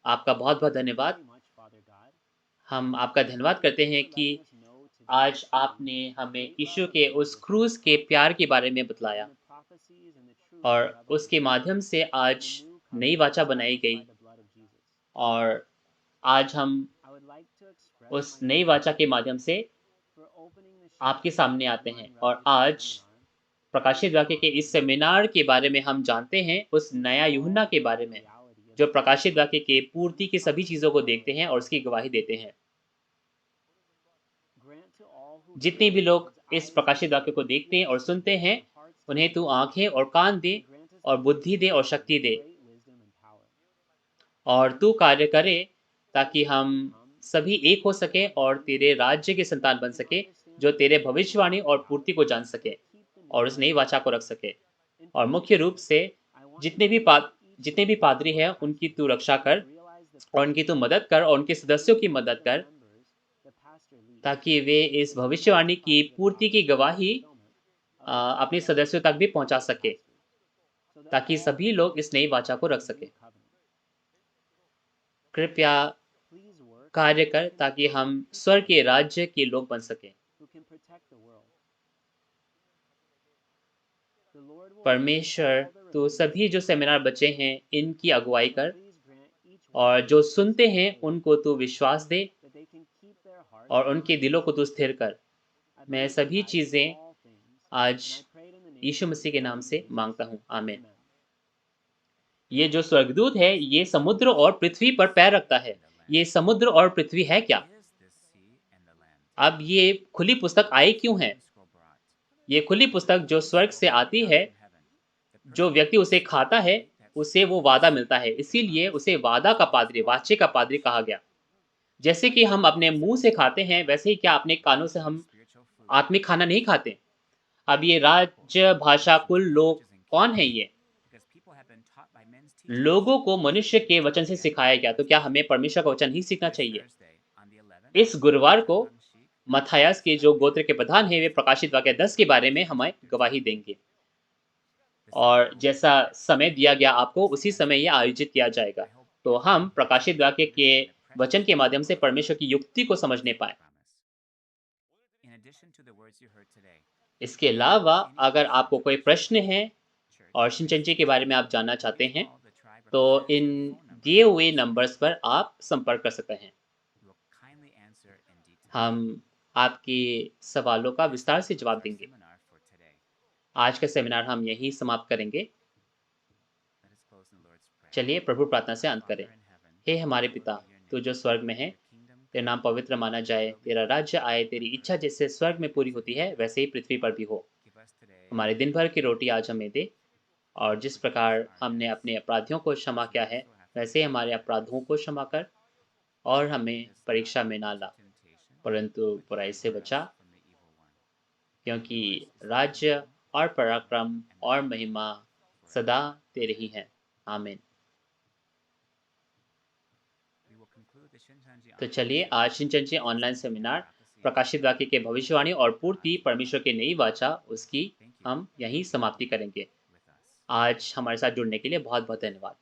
आपका बहुत-बहुत धन्यवाद। हम आपका धन्यवाद करते हैं कि आज आपने हमें यीशु के उस क्रूस के प्यार के बारे में बतलाया और उसके माध्यम से आज नई वाचा बनाई गई और आज हम उस नई वाचा के माध्यम से आपके सामने आते हैं और आज प्रकाशित वाक्य के इस सेमिनार के बारे में हम जानते हैं, उस नया यूहन्ना के बारे में, जो प्रकाशित वाक्य के पूर्ति की सभी चीज़ों को देखते हैं और उसकी गवाही देते हैं। जितने भी लोग इस प्रकाशित वाक्य को देखते हैं और सुनते हैं, उन्हें तू आँखें और कान दे और बुद्धि दे और शक्ति दे और तू कार्य करे ताकि हम सभी एक हो सकें और तेरे राज्य के संतान बन सकें, जो तेरे भविष्यवाणी और पूर्ति को जान सकें और उस नई वाचा को रख सकें। और मुख्य रूप से जितने भी पा जितने भी पादरी हैं, उनकी तू रक्षा कर और उनकी तू मदद कर और उनके सदस्यों की मदद कर, ताकि वे इस भविष्यवाणी की पूर्ति की गवाही अपने सदस्यों तक भी पहुंचा सके, ताकि सभी लोग इस नई वाचा को रख सकें। कृपया कार्य कर ताकि हम स्वर्ग के राज्य के लोग बन सकें। परमेश्वर, तो सभी जो सेमिनार बचे हैं, इनकी अगुवाई कर और जो सुनते हैं, उनको तू विश्वास दे और उनके दिलों को तू स्थिर कर। मैं सभी चीज़ें आज यीशु मसीह के नाम से माँगता हूँ। आमीन। ये जो स्वर्गदूत है, ये समुद्र और पृथ्वी पर पैर रखता है। ये समुद्र और पृथ्वी है क्या? अब ये खुली पुस्तक आई क्यों है? ये खुली पुस्तक जो स्वर्ग से आती है, जो व्यक्ति उसे खाता है, उसे वो वादा मिलता है। इसीलिए उसे वादा का पादरी, वाचे का पादरी कहा गया। जैसे कि हम अपने मुँह से खाते हैं, वैसे ही क्या अपने कानों से हम आत्मिक खाना नहीं खाते? अब ये राज्य, भाषा, कुल, लोग कौन है ये? लोगों को मनुष्य के वचन से सिखाया गया, तो क्या हमें परमेश्वर का वचन ही सीखना चाहिए? इस गुरुवार को मत्थियास के जो गोत्र के प्रधान हैं, वे प्रकाशित वाक्य 10 के बारे में हमें गवाही देंगे। और जैसा समय दिया गया आपको, उसी समय ये आयोजित किया जाएगा। तो हम प्रकाशित वाक्य के वचन के माध्यम से परमेश्वर की युक्ति को समझने पाएँ। इसके अलावा अगर आपको कोई प्रश्न है और शिनचंची के बारे में आप जानना चाहते हैं, तो इन दिए हुए नंबर्स पर आप संपर्क कर सकते हैं। हम आपके सवालों का विस्तार से जवाब देंगे। आज का सेमिनार हम यहीं समाप्त करेंगे। चलिए प्रभु प्रार्थना से अंत करें। हे हमारे पिता, तू जो स्वर्ग में है, तेरा नाम पवित्र माना जाए, तेरा राज्य आए, तेरी इच्छा जैसे स्वर्ग में पूरी होती है, वैसे ही पृथ्वी पर भी हो। हमारे दिन भर की रोटी आज हमें दे और जिस प्रकार हमने अपने अपराधियों को क्षमा किया है, वैसे ही हमारे अपराधों को क्षमा कर और हमें परीक्षा में ना ला, परंतु बुराई से बचा, क्योंकि राज्य और पराक्रम और महिमा सदा तेरे ही हैं। आमीन। तो चलिए आज शिनचंची ऑनलाइन सेमिनार प्रकाशित वाक्य के भविष्यवाणी और पूर्ति परमेश्वर की नई वाचा, उसकी हम यहीं समाप्ति करेंगे। आज हमारे साथ जुड़ने के लिए बहुत बहुत धन्यवाद।